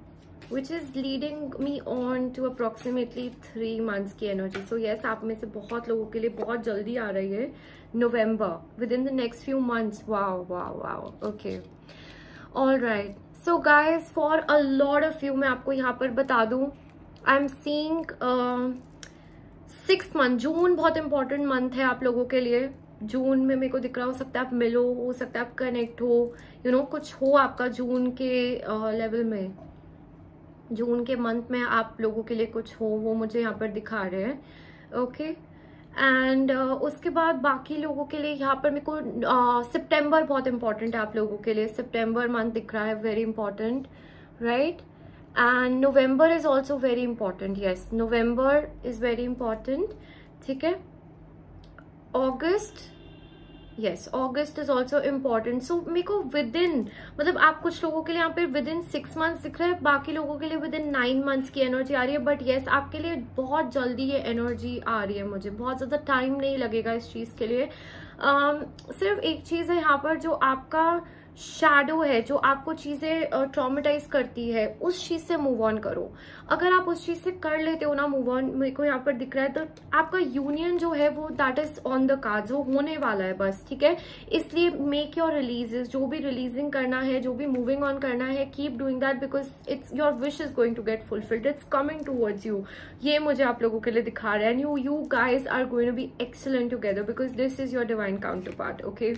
which is leading me on to approximately 3 months की energy. So yes, आप में से बहुत लोगों के लिए बहुत जल्दी आ रही है. November, within the next few months. Wow. Okay, all right. So guys, for a lot of you, मैं आपको यहाँ पर बता दूँ, I'm seeing 6th month, जून बहुत important month है आप लोगों के लिए. जून में मेरे को दिख रहा हो सकता है आप मिलो, हो सकता है आप कनेक्ट हो, कुछ हो आपका जून के लेवल में, जून के मंथ में आप लोगों के लिए कुछ हो, वो मुझे यहाँ पर दिखा रहे हैं. ओके, एंड उसके बाद बाकी लोगों के लिए यहाँ पर मेरे को सितंबर बहुत इंपॉर्टेंट है आप लोगों के लिए. सितंबर मंथ दिख रहा है, very important, right? And November is also very important. Yes, November is very important, ठीक है? August, yes, August is also important. So मेरे को विदिन, मतलब आप कुछ लोगों के लिए यहाँ पे विदिन 6 months दिख रहा है, बाकी लोगों के लिए विदिन 9 months की एनर्जी आ रही है. बट यस, आपके लिए बहुत जल्दी ये एनर्जी आ रही है. मुझे बहुत ज्यादा टाइम नहीं लगेगा इस चीज के लिए. सिर्फ एक चीज है यहाँ पर, जो आपका शैडो है, जो आपको चीज़ें ट्रॉमेटाइज करती है, उस चीज़ से मूव ऑन करो। अगर आप उस चीज़ से कर लेते हो ना मूव ऑन, मेरे को यहाँ पर दिख रहा है, तो आपका यूनियन जो है वो that is on the cards, वो होने वाला है बस, ठीक है। इसलिए मेक योर रिलीजेस, जो भी रिलीजिंग करना है, जो भी मूविंग ऑन करना है, keep doing that, because it's your wish is going to get fulfilled, it's coming towards you. ये मुझे आप लोगों के लिए दिखा रहा है, and you guys are going to be excellent together, because this is your divine counterpart, okay.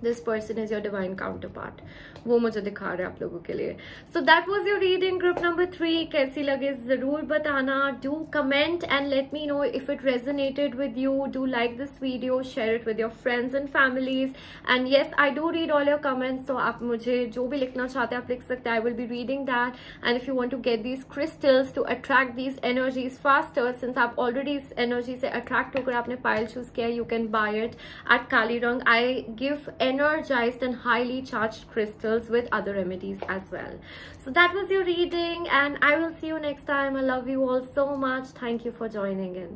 This person is your divine counterpart, वो मुझे दिखा रहे हैं आप लोगों के लिए। So that was your reading group number 3। कैसी लगे जरूर बताना, do comment and let me know if it resonated with you. Do like this video, share it with your friends and families, and yes I do read all your comments. तो आप मुझे जो भी लिखना चाहते हैं आप लिख सकते हैं, I will be reading that. And if you want to get these crystals to attract these energies faster, since आप ऑलरेडी इस एनर्जी से अट्रैक्ट होकर आपने पायल चूज किया, you can buy it at Kalirang. I give energized and highly charged crystals with other remedies as well. So that was your reading, and I will see you next time. I love you all so much. Thank you for joining in.